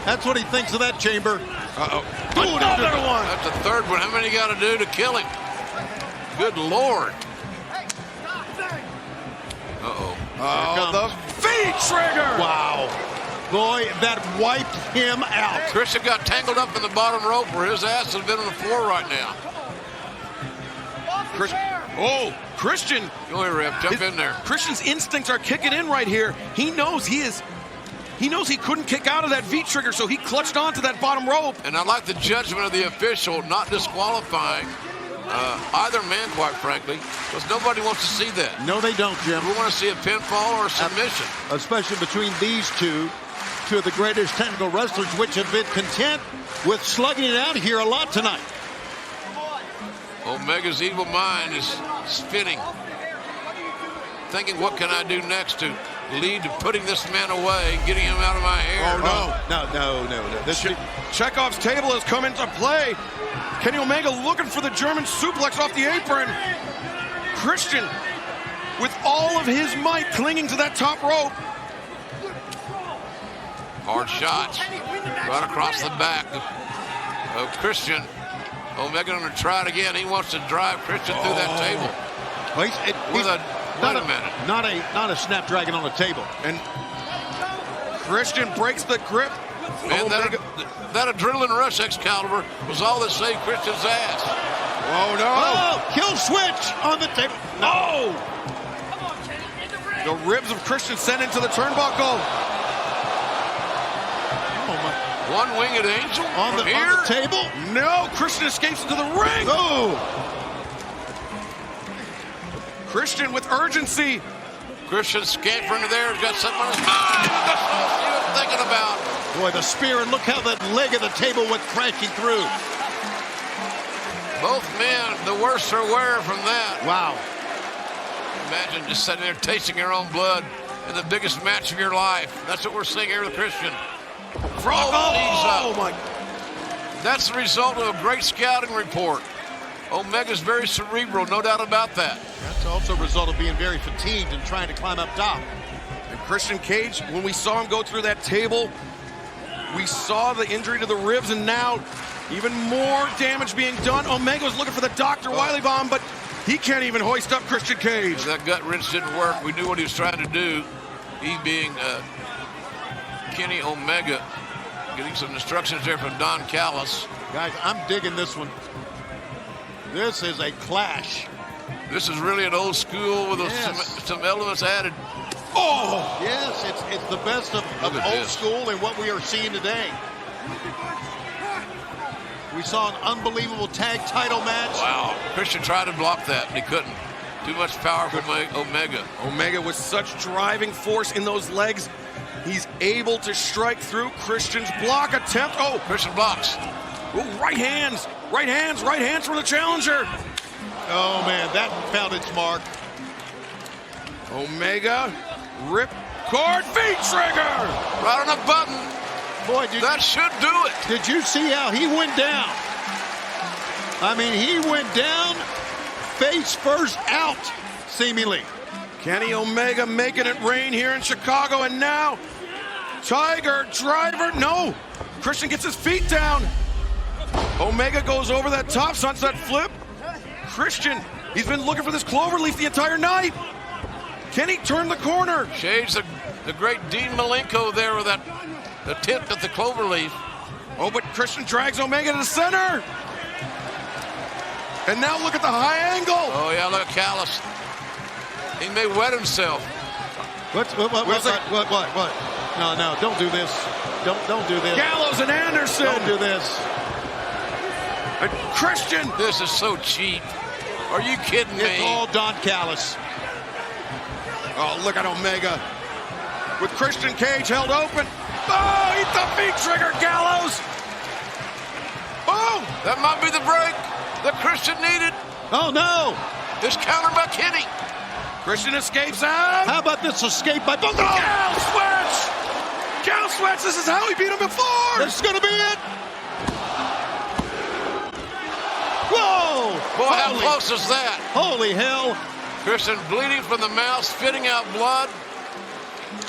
that's what he thinks of that chamber.
Uh-oh.
Another one. That's the third one. How many you got to do to kill him? Good Lord. Uh-oh.
Oh, the V-trigger.
Wow. Boy, that wiped him out.
Christian got tangled up in the bottom rope where his ass would have been on the floor right now.
Christian.
Go ahead, Rep. Jump in there.
Christian's instincts are kicking in right here. He knows he couldn't kick out of that V-trigger, so he clutched onto that bottom rope.
And I like the judgment of the official not disqualifying either man, quite frankly, because nobody wants to see that.
No, they don't, Jim.
We want to see a pinfall or a submission.
Especially between these two of the greatest technical wrestlers, which have been content with slugging it out here a lot tonight.
Omega's evil mind is spinning, thinking, what can I do next to lead to putting this man away, getting him out of my hair?
No. Chekhov's table has come into play. Kenny Omega looking for the German suplex off the apron. Christian, with all of his might, clinging to that top rope.
Hard shots right across the back of Christian. Omega going to try it again. He wants to drive Christian through that table.
Wait
a minute.
Not a Snapdragon on the table.
And Christian breaks the grip.
Man, that adrenaline rush, Excalibur, was all that saved Christian's ass.
Oh, no.
Oh, kill switch on the table. No.
The ribs of Christian sent into the turnbuckle.
One-winged angel
on the table.
No, Christian escapes into the ring.
Oh.
Christian with urgency.
Christian scampering there. He's got something on his mind. That's what he was thinking about.
Boy, the spear, and look how that leg of the table went crashing through.
Both men, the worse for wear from that.
Wow.
Imagine just sitting there tasting your own blood in the biggest match of your life. That's what we're seeing here with Christian.
Oh my.
That's the result of a great scouting report. Omega's very cerebral, no doubt about that.
That's also a result of being very fatigued and trying to climb up top.
And Christian Cage, when we saw him go through that table, we saw the injury to the ribs, and now even more damage being done. Omega was looking for the Dr. Wiley bomb, but he can't even hoist up Christian Cage.
That gut wrench didn't work. We knew what he was trying to do. He being Kenny Omega, getting some instructions there from Don Callis.
Guys, I'm digging this one. This is a clash.
This is really an old school with some elements added.
Oh! Yes, it's the best of old school and what we are seeing today. We saw an unbelievable tag title match.
Wow. Christian tried to block that, and he couldn't. Too much power from Omega.
Omega with such driving force in those legs. He's able to strike through Christian's block attempt. Oh,
Christian blocks.
Ooh, right hands for the challenger.
Oh man, that found its mark.
Omega, rip cord, feet trigger.
Right on the button.
Boy,
that should do it.
Did you see how he went down? I mean, he went down face first out, seemingly.
Kenny Omega making it rain here in Chicago, and now Tiger Driver. No, Christian gets his feet down. Omega goes over that top sunset flip. Christian, he's been looking for this cloverleaf the entire night. Can he turn the corner?
Shades the great Dean Malenko there with the tip at the cloverleaf.
Oh, but Christian drags Omega to the center. And now look at the high angle.
Oh, yeah, look at Callis. He may wet himself.
What? No, don't do this. Don't do this.
Gallows and Anderson.
Don't do this.
And Christian.
This is so cheap. Are you kidding me?
It's all Don Callis.
Oh, look at Omega. With Christian Cage held open. Oh, eat the feet trigger, Gallows.
Oh, that might be the break that Christian needed.
Oh, no.
It's countered by Kenny.
Christian escapes out.
How about this escape by both?
Cow switch. Cow switch. This is how he beat him before.
This is going to be it. Whoa.
Boy, how close is that?
Holy hell.
Christian bleeding from the mouth, spitting out blood.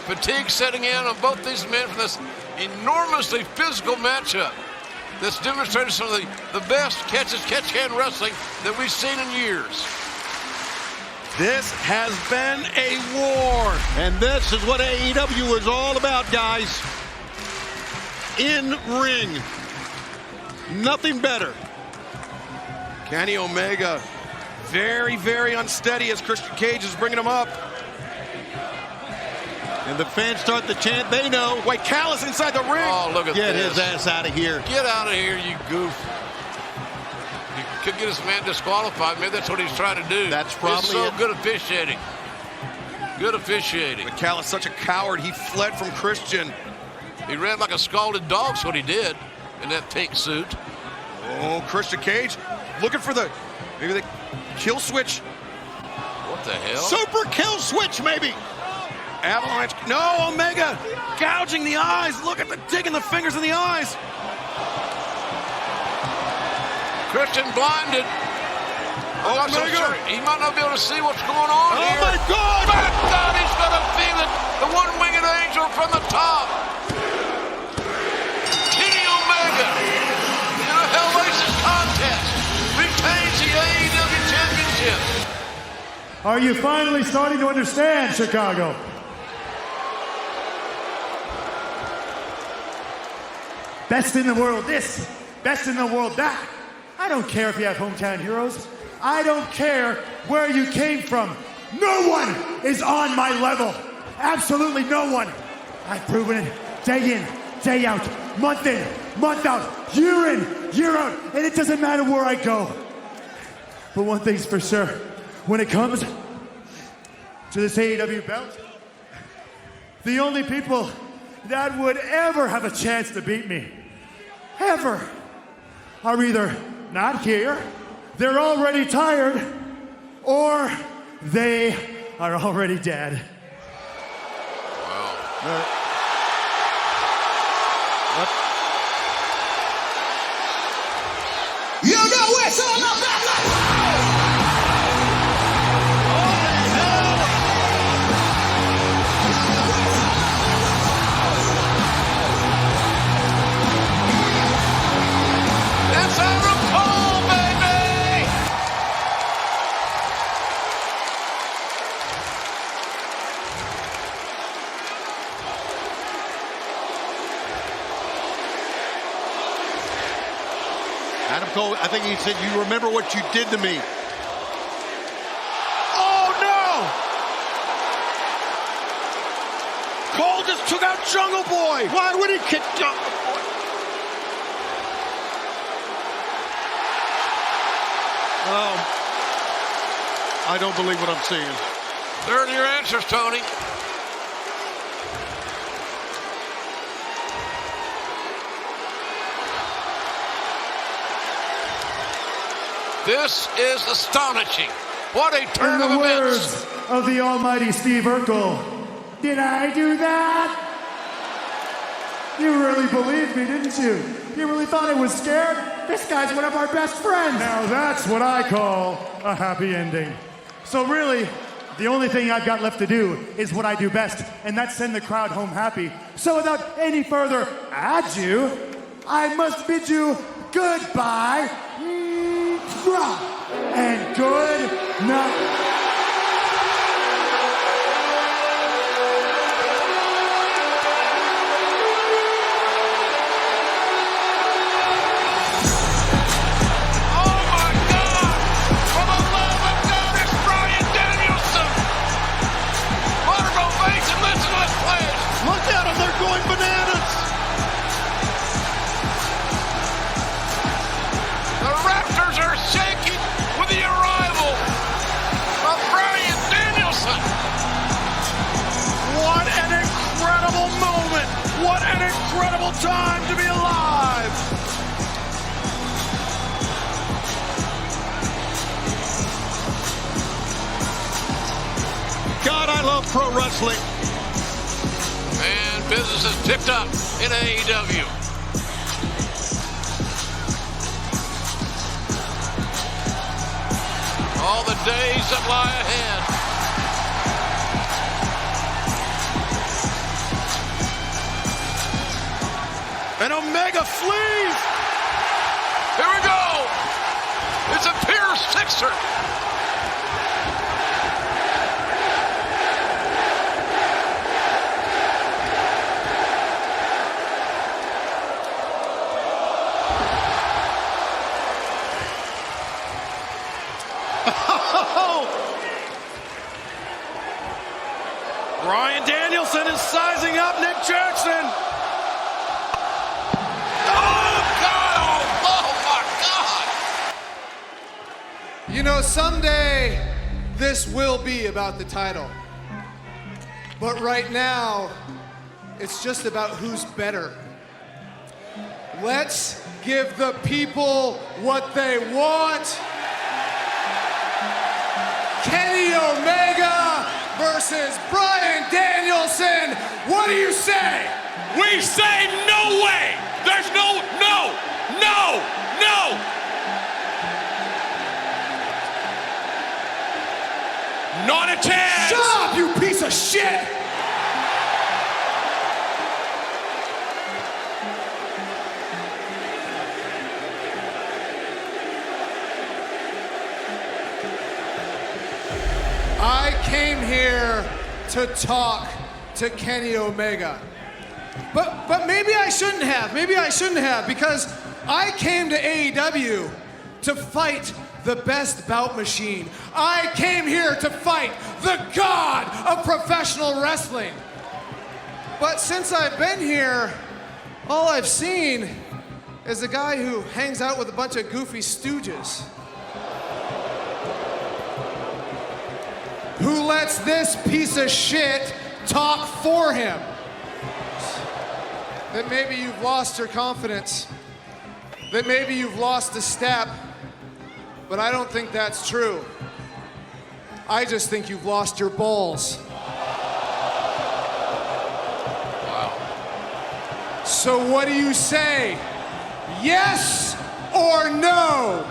Fatigue setting in on both these men for this enormously physical matchup that's demonstrated some of the best catch-can wrestling that we've seen in years.
This has been a war.
And this is what AEW is all about, guys. In ring. Nothing better.
Kenny Omega, very, very unsteady as Christian Cage is bringing him up.
And the fans start to chant, they know.
Wait, Callis inside the ring.
Oh, look at
Get
this.
his ass out of here.
Get out of here, you goof. You could get this man disqualified. Maybe that's what he's trying to do.
That's probably
it's so
it.
good officiating. Good officiating.
But Callis, such a coward, he fled from Christian.
He ran like a scalded dog's what he did in that pink suit.
Oh, Christian Cage looking for maybe the kill switch.
What the hell?
Super kill switch, maybe.
Avalanche. No, Omega gouging the eyes. Look at digging the fingers in the eyes.
Christian blinded. I'm not so sure. He might not be able to see what's going on here.
Oh, my God.
My God, he's got a feeling. The one-winged angel from the top. Kenny Omega in a Hellacious contest retains the AEW Championship.
Are you finally starting to understand, Chicago? Best in the world this, best in the world that. I don't care if you have hometown heroes. I don't care where you came from. No one is on my level. Absolutely no one. I've proven it day in, day out, month in, month out, year in, year out, and it doesn't matter where I go. But one thing's for sure, when it comes to this AEW belt, the only people that would ever have a chance to beat me, ever, are either not here, they're already tired, or they are already dead.
Wow.
You know it's all about
That's our recall, baby!
Adam Cole, I think he said, you remember what you did to me.
Oh, no! Cole just took out Jungle Boy.
Why would he kick Jungle Boy? I don't believe what I'm seeing.
There are your answers, Tony. This is astonishing. What a turn
In
of
the
events.
words of the almighty Steve Urkel, did I do that? You really believed me, didn't you? You really thought I was scared? This guy's one of our best friends. Now that's what I call a happy ending. So really, the only thing I've got left to do is what I do best, and that's send the crowd home happy. So without any further ado, I must bid you goodbye and good night.
Look at them, they're going bananas.
The Raptors are shaking with the arrival of Bryan Danielson.
What an incredible moment. What an incredible time to be alive.
God, I love pro wrestling.
And business has picked up in AEW. All the days that lie ahead.
And Omega flees.
Here we go. It's a Pier Sixer.
Bryan Danielson is sizing up Nick Jackson.
You know, someday this will be about the title. But right now, it's just about who's better. Let's give the people what they want. Kenny Omega versus Bryan Danielson. What do you say?
We say no way. There's no. Not a chance.
Shut up, you piece of shit. I came here to talk to Kenny Omega. But maybe I shouldn't have. Maybe I shouldn't have, because I came to AEW to fight the best bout machine. I came here to fight the god of professional wrestling. But since I've been here, all I've seen is a guy who hangs out with a bunch of goofy stooges. Who lets this piece of shit talk for him. That maybe you've lost your confidence. That maybe you've lost a step. But I don't think that's true. I just think you've lost your balls.
Wow.
So what do you say? Yes or no?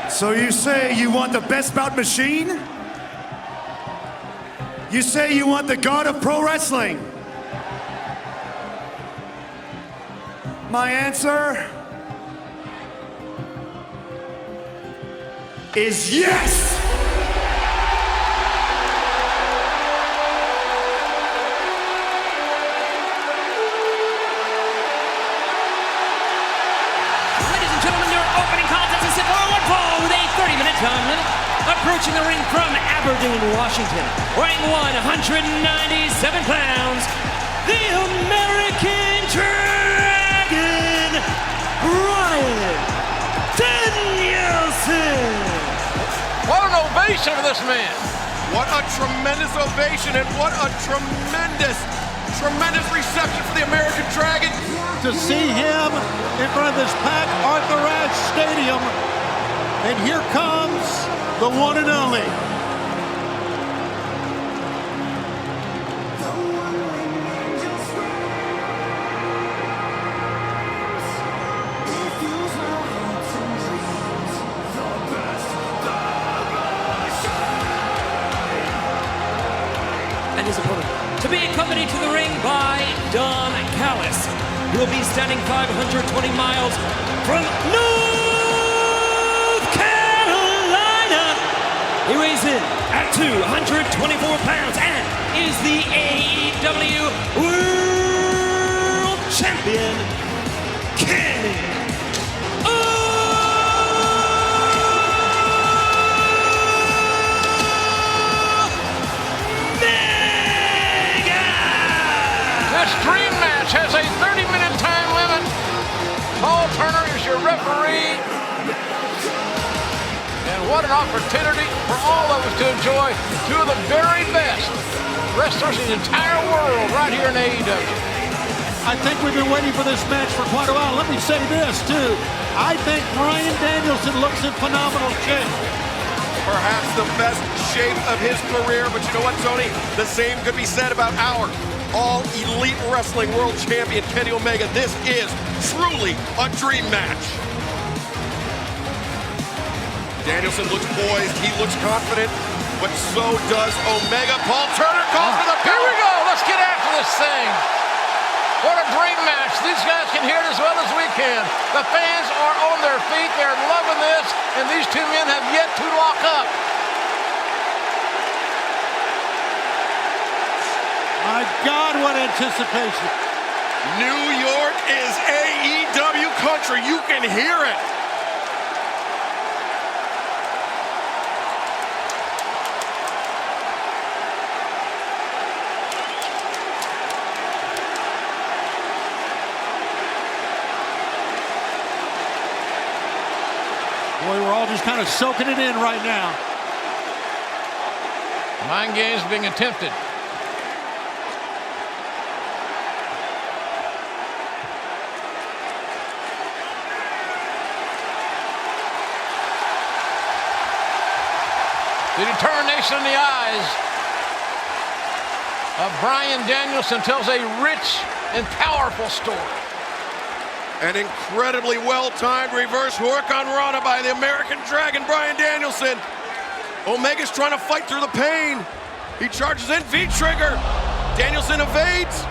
So you say you want the best bout machine? You say you want the god of pro wrestling? My answer is yes!
Ladies and gentlemen, your opening contest is set for one fall with a 30-minute time limit. Approaching the ring from Aberdeen, Washington, weighing 197 pounds, the American Dragon, Bryan Danielson.
What an ovation for this man.
What a tremendous ovation and what a tremendous reception for the American Dragon.
To see him in front of this packed Arthur Ashe Stadium. And here comes the one and only.
And his opponent, to be accompanied to the ring by Don Callis, who will be standing 520 miles from North Carolina. He weighs in at 224 pounds and is the AEW World Champion, Kenny
This dream match has a 30-minute time limit. Paul Turner is your referee. And what an opportunity for all of us to enjoy two of the very best wrestlers in the entire world right here in AEW.
I think we've been waiting for this match for quite a while. Let me say this, too. I think Bryan Danielson looks in phenomenal shape.
Perhaps the best shape of his career, but you know what, Tony? The same could be said about our all-elite wrestling world champion, Kenny Omega. This is truly a dream match. Danielson looks poised, he looks confident, but so does Omega. Paul Turner calls for the
Here we go, let's get after this thing. What a dream match. These guys can hear it as well as we can. The fans are on their feet, they're loving this, and these two men have yet to lock up.
My God, what anticipation.
New York is AEW country. You can hear it.
Boy, we're all just kind of soaking it in right now.
Mind games being attempted. The determination in the eyes of Bryan Danielson tells a rich and powerful story.
An incredibly well-timed reverse hurricane rana by the American Dragon, Bryan Danielson. Omega's trying to fight through the pain. He charges in, V-trigger. Danielson evades.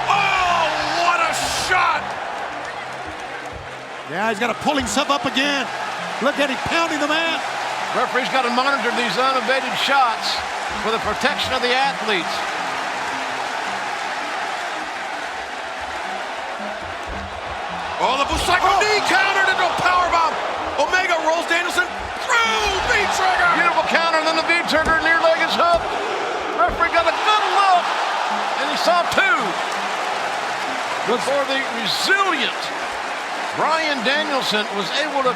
Oh, what a shot!
Yeah, he's got to pull himself up again. Look at him pounding the mat.
Referee's got to monitor these unevaded shots for the protection of the athletes.
Oh, the Busaiku knee countered into a powerbomb. Omega rolls Danielson through V-trigger.
Beautiful counter, and then the V-trigger, near leg is hooked. Referee got a good look, and he saw two. Before the resilient Bryan Danielson was able to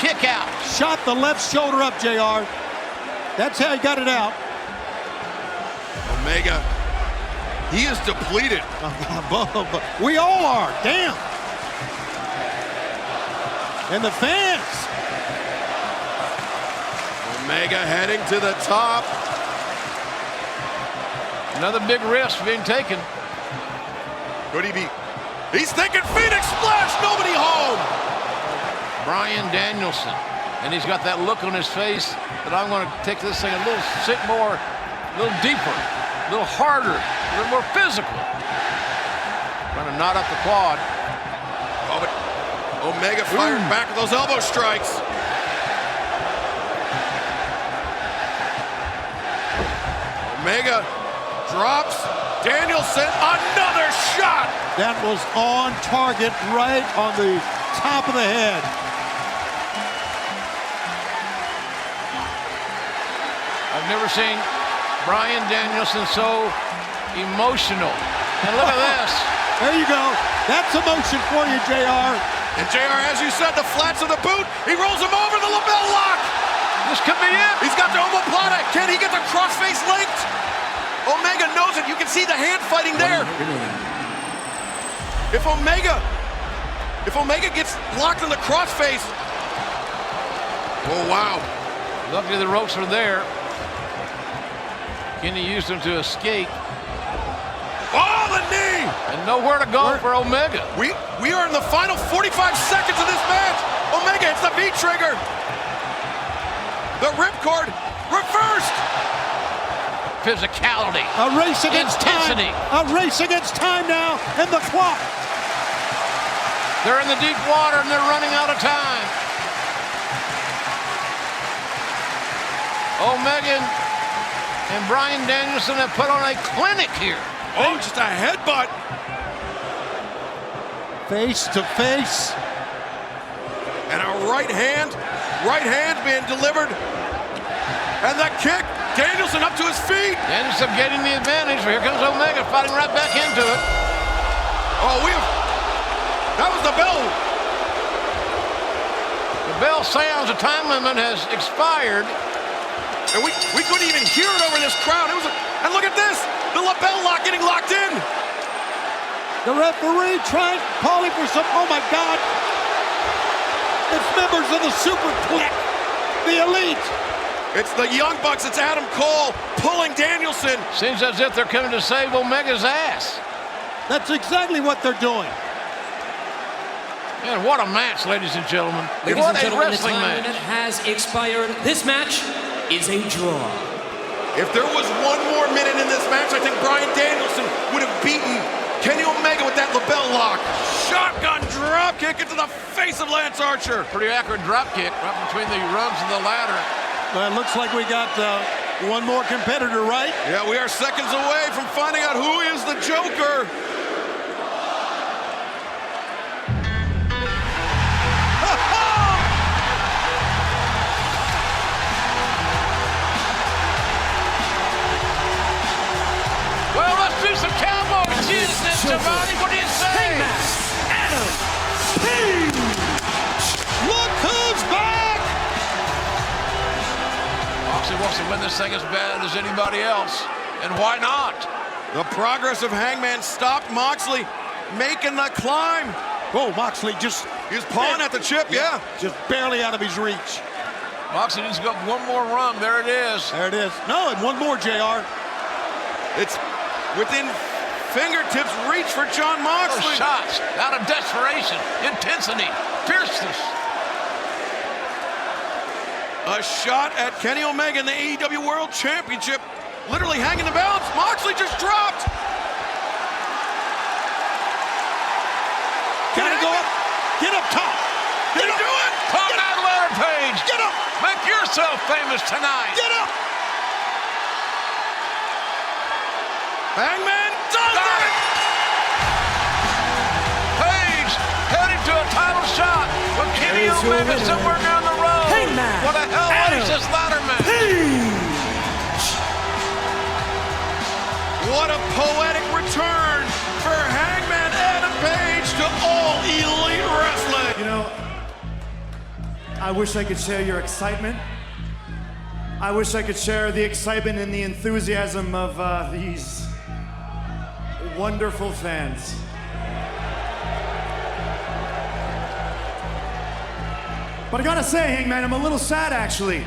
kick out.
Shot the left shoulder up, JR. That's how he got it out.
Omega, he is depleted.
We all are, damn. And the fans.
Omega heading to the top.
Another big risk being taken.
Could he be? He's thinking Phoenix Splash, nobody home.
Bryan Danielson, and he's got that look on his face that I'm going to take this thing a little more, a little deeper, a little harder, a little more physical. Trying to knot up the quad.
Oh, but Omega fired back with those elbow strikes. Omega drops Danielson, another shot.
That was on target, right on the top of the head.
I've never seen Bryan Danielson so emotional. And look at this.
There you go. That's emotion for you, JR.
And JR, as you said, the flats of the boot. He rolls him over the lapel lock.
This could be it.
He's got the omoplata. Can he get the crossface linked? Omega knows it. You can see the hand fighting there. If Omega gets locked in the crossface. Oh, wow.
Luckily the ropes are there. Kenny used them to escape.
Oh, the knee!
And nowhere to go for Omega.
We are in the final 45 seconds of this match. Omega hits the V trigger. The ripcord reversed.
Physicality.
A race against
intensity.
time. A race against time now in the clock.
They're in the deep water and they're running out of time. Omega and Bryan Danielson have put on a clinic here.
Oh, just a headbutt.
Face to face.
And a right hand being delivered. And the kick. Danielson up to his feet.
Danielson getting the advantage. Here comes Omega fighting right back into it.
Oh, that was the bell.
The bell sounds. The time limit has expired.
And we couldn't even hear it over this crowd. And look at this. The lapel lock getting locked in.
The referee calling for some, oh my God. It's members of the Super Clique, the Elite.
It's the Young Bucks, it's Adam Cole pulling Danielson.
Seems as if they're coming to save Omega's ass.
That's exactly what they're doing.
And what a match, ladies and gentlemen.
Ladies
what
and
a
gentlemen, the
wrestling
time
match.
limit has expired. This match is a draw.
If there was one more minute in this match, I think Bryan Danielson would have beaten Kenny Omega with that lapel lock. Shotgun drop kick into the face of Lance Archer.
Pretty accurate drop kick right between the rungs of the ladder.
Well, it looks like we got one more competitor, right?
Yeah, we are seconds away from finding out who is the Joker.
Well, let's do some cowboy cheers, Giovanni. What do you say?
Adam Page! Look who's back!
Moxley wants to win this thing as bad as anybody else. And why not?
The progress of Hangman stopped Moxley making the climb.
Oh, Moxley just...
He's pawing at the chip, yeah.
Just barely out of his reach.
Moxley needs to go up one more rung. There it is.
There it is. No, and one more, JR.
It's within fingertips reach for Jon Moxley.
Those shots out of desperation, intensity, fierceness.
A shot at Kenny Omega in the AEW World Championship. Literally hanging the balance. Moxley just dropped.
Gotta go up. Get up top.
Did he do it?
Talk that ladder, Page.
Get up.
Make yourself famous tonight.
Get up. Hangman does it.
Page heading to a title shot with Kenny Omega somewhere down the road.
Hangman.
What the hell is this ladder match?
What a poetic return for Hangman Adam Page to All Elite Wrestling.
You know, I wish I could share your excitement. I wish I could share the excitement and the enthusiasm of these wonderful fans. But I gotta say, Hangman, I'm a little sad actually.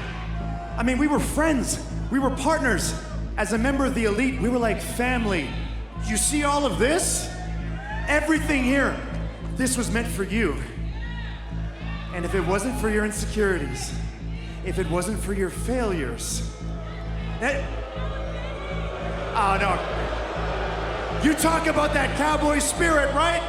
I mean, we were friends, we were partners. As a member of the Elite, we were like family. You see all of this? Everything here, this was meant for you. And if it wasn't for your insecurities, if it wasn't for your failures, oh no. You talk about that cowboy spirit, right?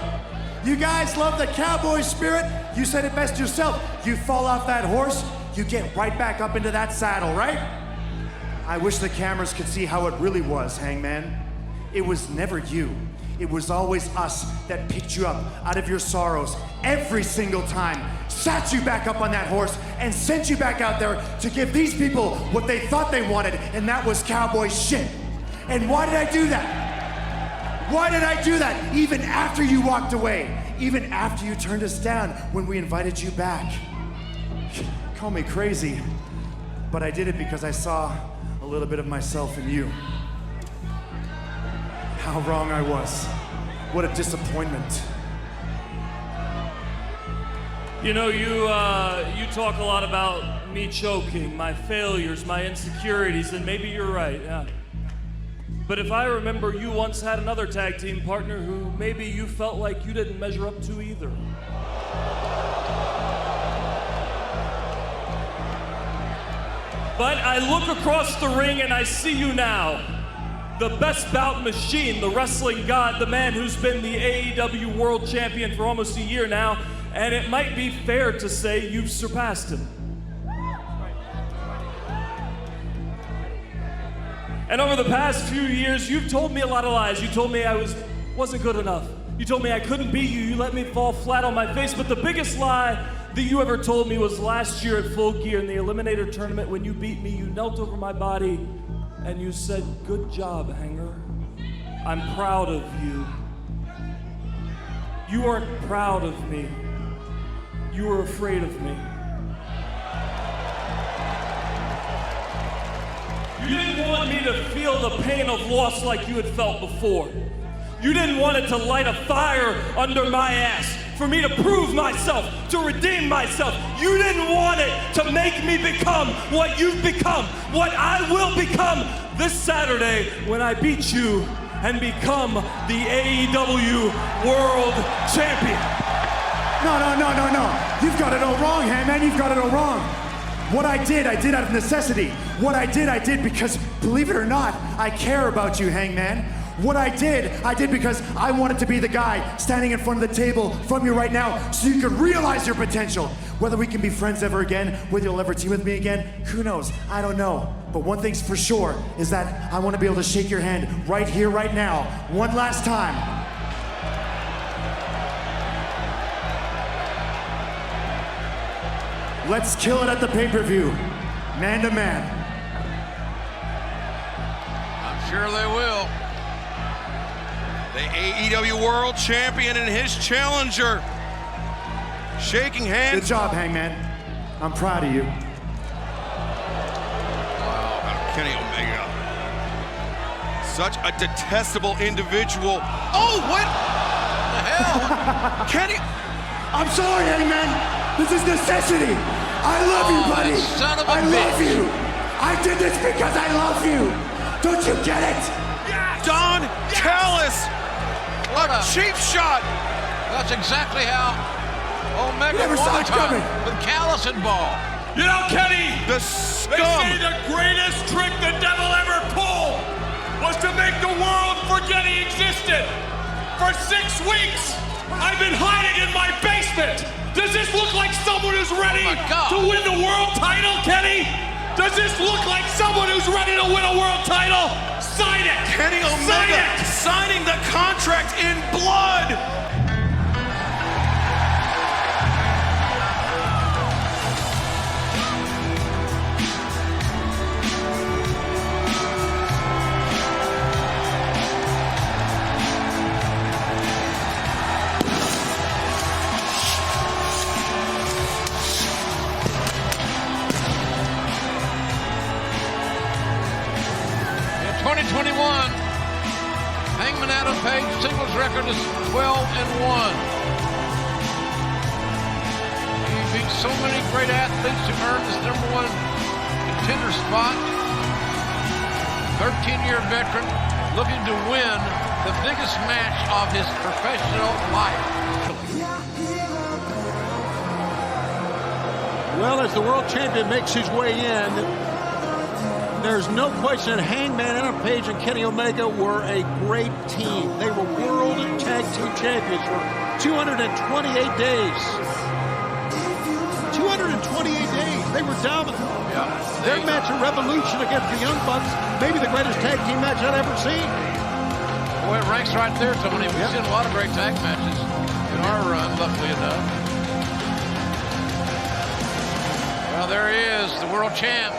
You guys love the cowboy spirit. You said it best yourself. You fall off that horse, you get right back up into that saddle, right? I wish the cameras could see how it really was, Hangman. It was never you. It was always us that picked you up out of your sorrows every single time, sat you back up on that horse and sent you back out there to give these people what they thought they wanted, and that was cowboy shit. And why did I do that? Why did I do that? Even after you walked away, even after you turned us down when we invited you back. Call me crazy, but I did it because I saw a little bit of myself in you. How wrong I was. What a disappointment.
You know, you talk a lot about me choking, my failures, my insecurities, and maybe you're right, yeah. But if I remember, you once had another tag team partner who maybe you felt like you didn't measure up to either. But I look across the ring and I see you now. The best bout machine, the wrestling god, the man who's been the AEW World Champion for almost a year now, and it might be fair to say you've surpassed him. And over the past few years, you've told me a lot of lies. You told me I wasn't good enough. You told me I couldn't beat you. You let me fall flat on my face. But the biggest lie that you ever told me was last year at Full Gear in the Eliminator Tournament when you beat me. You knelt over my body and you said, "Good job, Hanger. I'm proud of you." You weren't proud of me. You were afraid of me. You didn't want me to feel the pain of loss like you had felt before. You didn't want it to light a fire under my ass, for me to prove myself, to redeem myself. You didn't want it to make me become what you've become, what I will become this Saturday when I beat you and become the AEW World Champion.
No. You've got it all wrong, Hangman. You've got it all wrong. What I did out of necessity. What I did because, believe it or not, I care about you, Hangman. What I did because I wanted to be the guy standing in front of the table from you right now so you could realize your potential. Whether we can be friends ever again, whether you'll ever team with me again, who knows? I don't know. But one thing's for sure is that I want to be able to shake your hand right here, right now, one last time. Let's kill it at the pay-per-view, man to man.
I'm sure they will. The AEW World Champion and his challenger shaking hands.
Good job, Hangman. I'm proud of you.
Wow, Kenny Omega. Such a detestable individual. Oh, what the hell? Kenny.
I'm sorry, Hangman. This is necessity. I love you, buddy.
Son of a
I love
bitch.
you. I did this because I love you. Don't you get it?
Yes. Don Callis.
What
a cheap shot.
That's exactly how Omega
Never saw it coming.
with Callis involved.
You know, Kenny,
the
they say the greatest trick the devil ever pulled was to make the world forget he existed. For 6 weeks, I've been hiding in my basement. Does this look like someone who's ready to win the world title, Kenny? Does this look like someone who's ready to win a world title? Sign it!
Kenny Omega signing the contract in blood!
In 2021, Hangman Adam Page singles record is 12-1. He beat so many great athletes to earn this #1 contender spot. 13-year veteran looking to win the biggest match of his professional life.
Well, as the world champion makes his way in, there's no question that Hangman, Adam Page, and Kenny Omega were a great team. They were World Tag Team Champions for 228 days. 228 days. They were dominant.
Yeah.
Their match at Revolution against the Young Bucks, maybe the greatest tag team match I've ever seen.
Boy, it ranks right there, Tony. We've seen a lot of great tag matches in our run, luckily enough. world champ.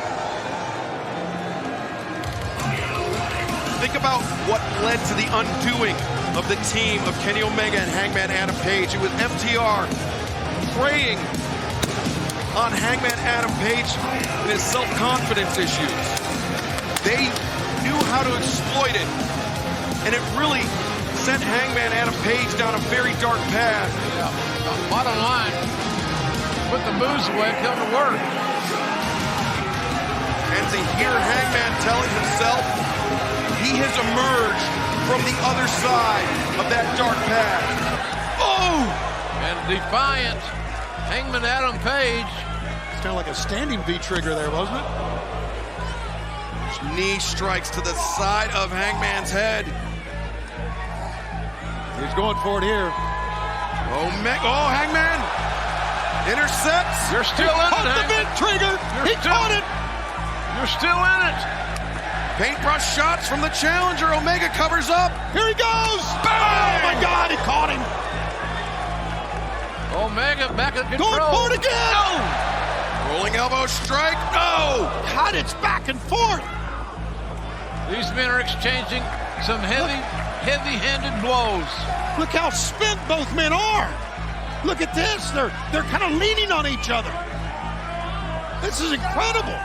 Think about what led to the undoing of the team of Kenny Omega and Hangman Adam Page. It was FTR preying on Hangman Adam Page and his self-confidence issues. They knew how to exploit it, and it really sent Hangman Adam Page down a very dark path.
Yeah. Bottom line, put the booze away and come to work.
And to hear Hangman telling himself he has emerged from the other side of that dark path. Oh!
And defiant, Hangman Adam Page.
It's kind of like a standing V-trigger there, wasn't it?
Knee strikes to the side of Hangman's head.
He's going for it here.
Oh, Hangman intercepts.
You're still in it,
the V-trigger. He caught it.
You're still in it.
Paintbrush shots from the challenger. Omega covers up.
Here he goes. Bang! Oh, my God, he caught him.
Omega back in control.
Going for it again.
No. Rolling elbow strike. No.
God, it's back and forth.
These men are exchanging some heavy-handed blows.
Look how spent both men are. Look at this. They're kind of leaning on each other. This is incredible.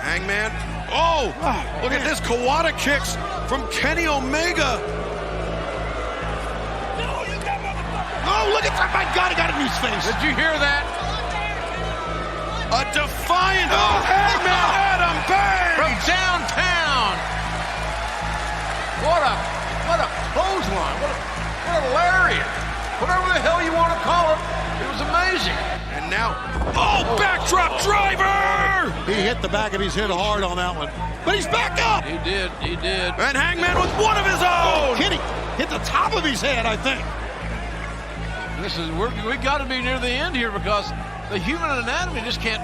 Hangman. Oh, look at this. Kawada kicks from Kenny Omega.
Oh, look at that. My God, he got it in his face.
Did you hear that?
A defiant Hangman Adam Page.
From downtown. What a clothesline. What a lariat. Whatever the hell you want to call it. It was amazing.
And now, backdrop driver!
He hit the back of his head hard on that one. But he's back up!
He did.
And Hangman with one of his own!
Kenny hit the top of his head, I think.
We got to be near the end here because the human anatomy just can't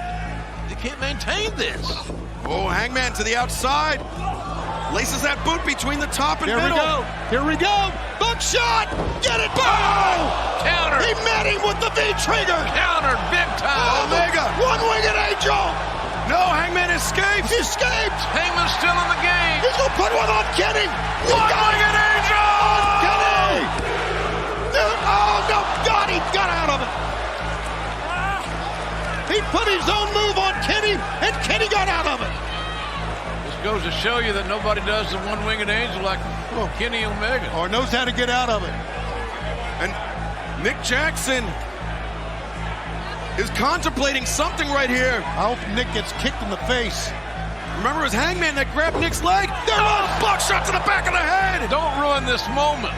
maintain this.
Oh, Hangman to the outside. Laces that boot between the top and middle.
Here we go. Buckshot. Get it. Boom!
Counter.
He met him with the V-trigger.
Countered big time.
Omega.
One-winged angel.
No, Hangman escapes.
He escaped.
Hangman's still in the game.
He's going to put one on Kenny.
One-winged angel.
On Kenny. Oh, no. God, he got out of it. He put his own move on Kenny, and Kenny got out of it.
This goes to show you that nobody does the one-winged angel like Kenny Omega.
Or knows how to get out of it.
And Nick Jackson is contemplating something right here.
I hope Nick gets kicked in the face.
Remember, it was Hangman that grabbed Nick's leg. There was buckshot to the back of the head.
Don't ruin this moment.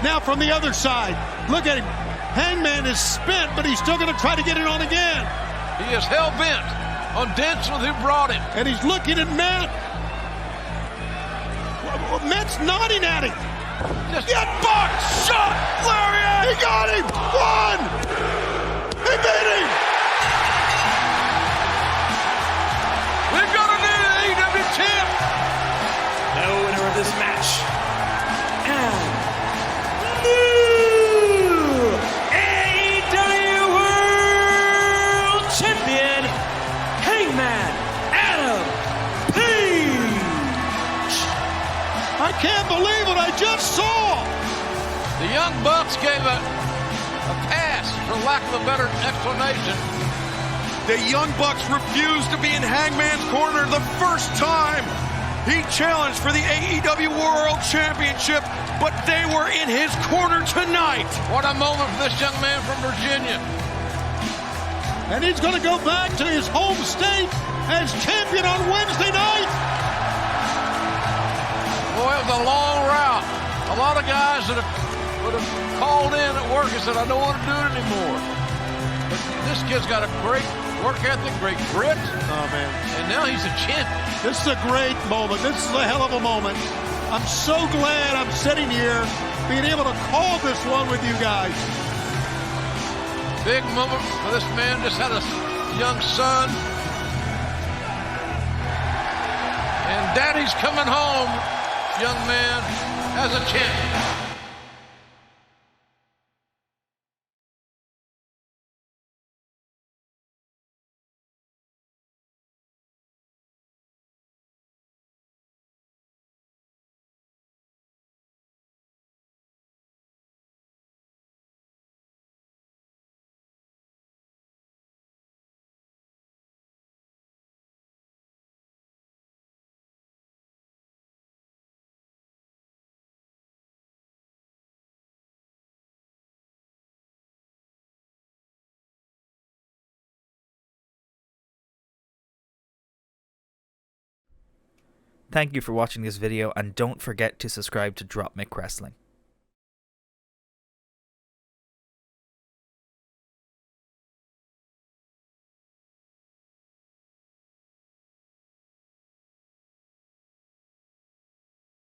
Now from the other side, look at him. Hangman is spent, but he's still going to try to get it on again.
He is hell-bent on dancing with who brought him.
And he's looking at Matt. Matt's nodding at him.
Get buckshot, lariat.
He got him. One. He beat him.
We've got a new AEW champ.
The winner of this match. And AEW World Champion, Hangman Adam Page.
I can't believe what I just saw.
The Young Bucks gave a pass, for lack of a better explanation.
The Young Bucks refused to be in Hangman's corner the first time he challenged for the AEW World Championship, but they were in his corner tonight.
What a moment for this young man from Virginia.
And he's going to go back to his home state as champion on Wednesday night.
Boy, it was a long route. A lot of guys that would have called in at work and said, I don't want to do it anymore. But this kid's got a great work ethic, great grit.
Oh, man.
And now he's a champion.
This is a great moment. This is a hell of a moment. I'm so glad I'm sitting here being able to call this one with you guys.
Big moment for this man. Just had a young son. And daddy's coming home, young man, as a champion.
Thank you for watching this video, and don't forget to subscribe to Dropmick Wrestling.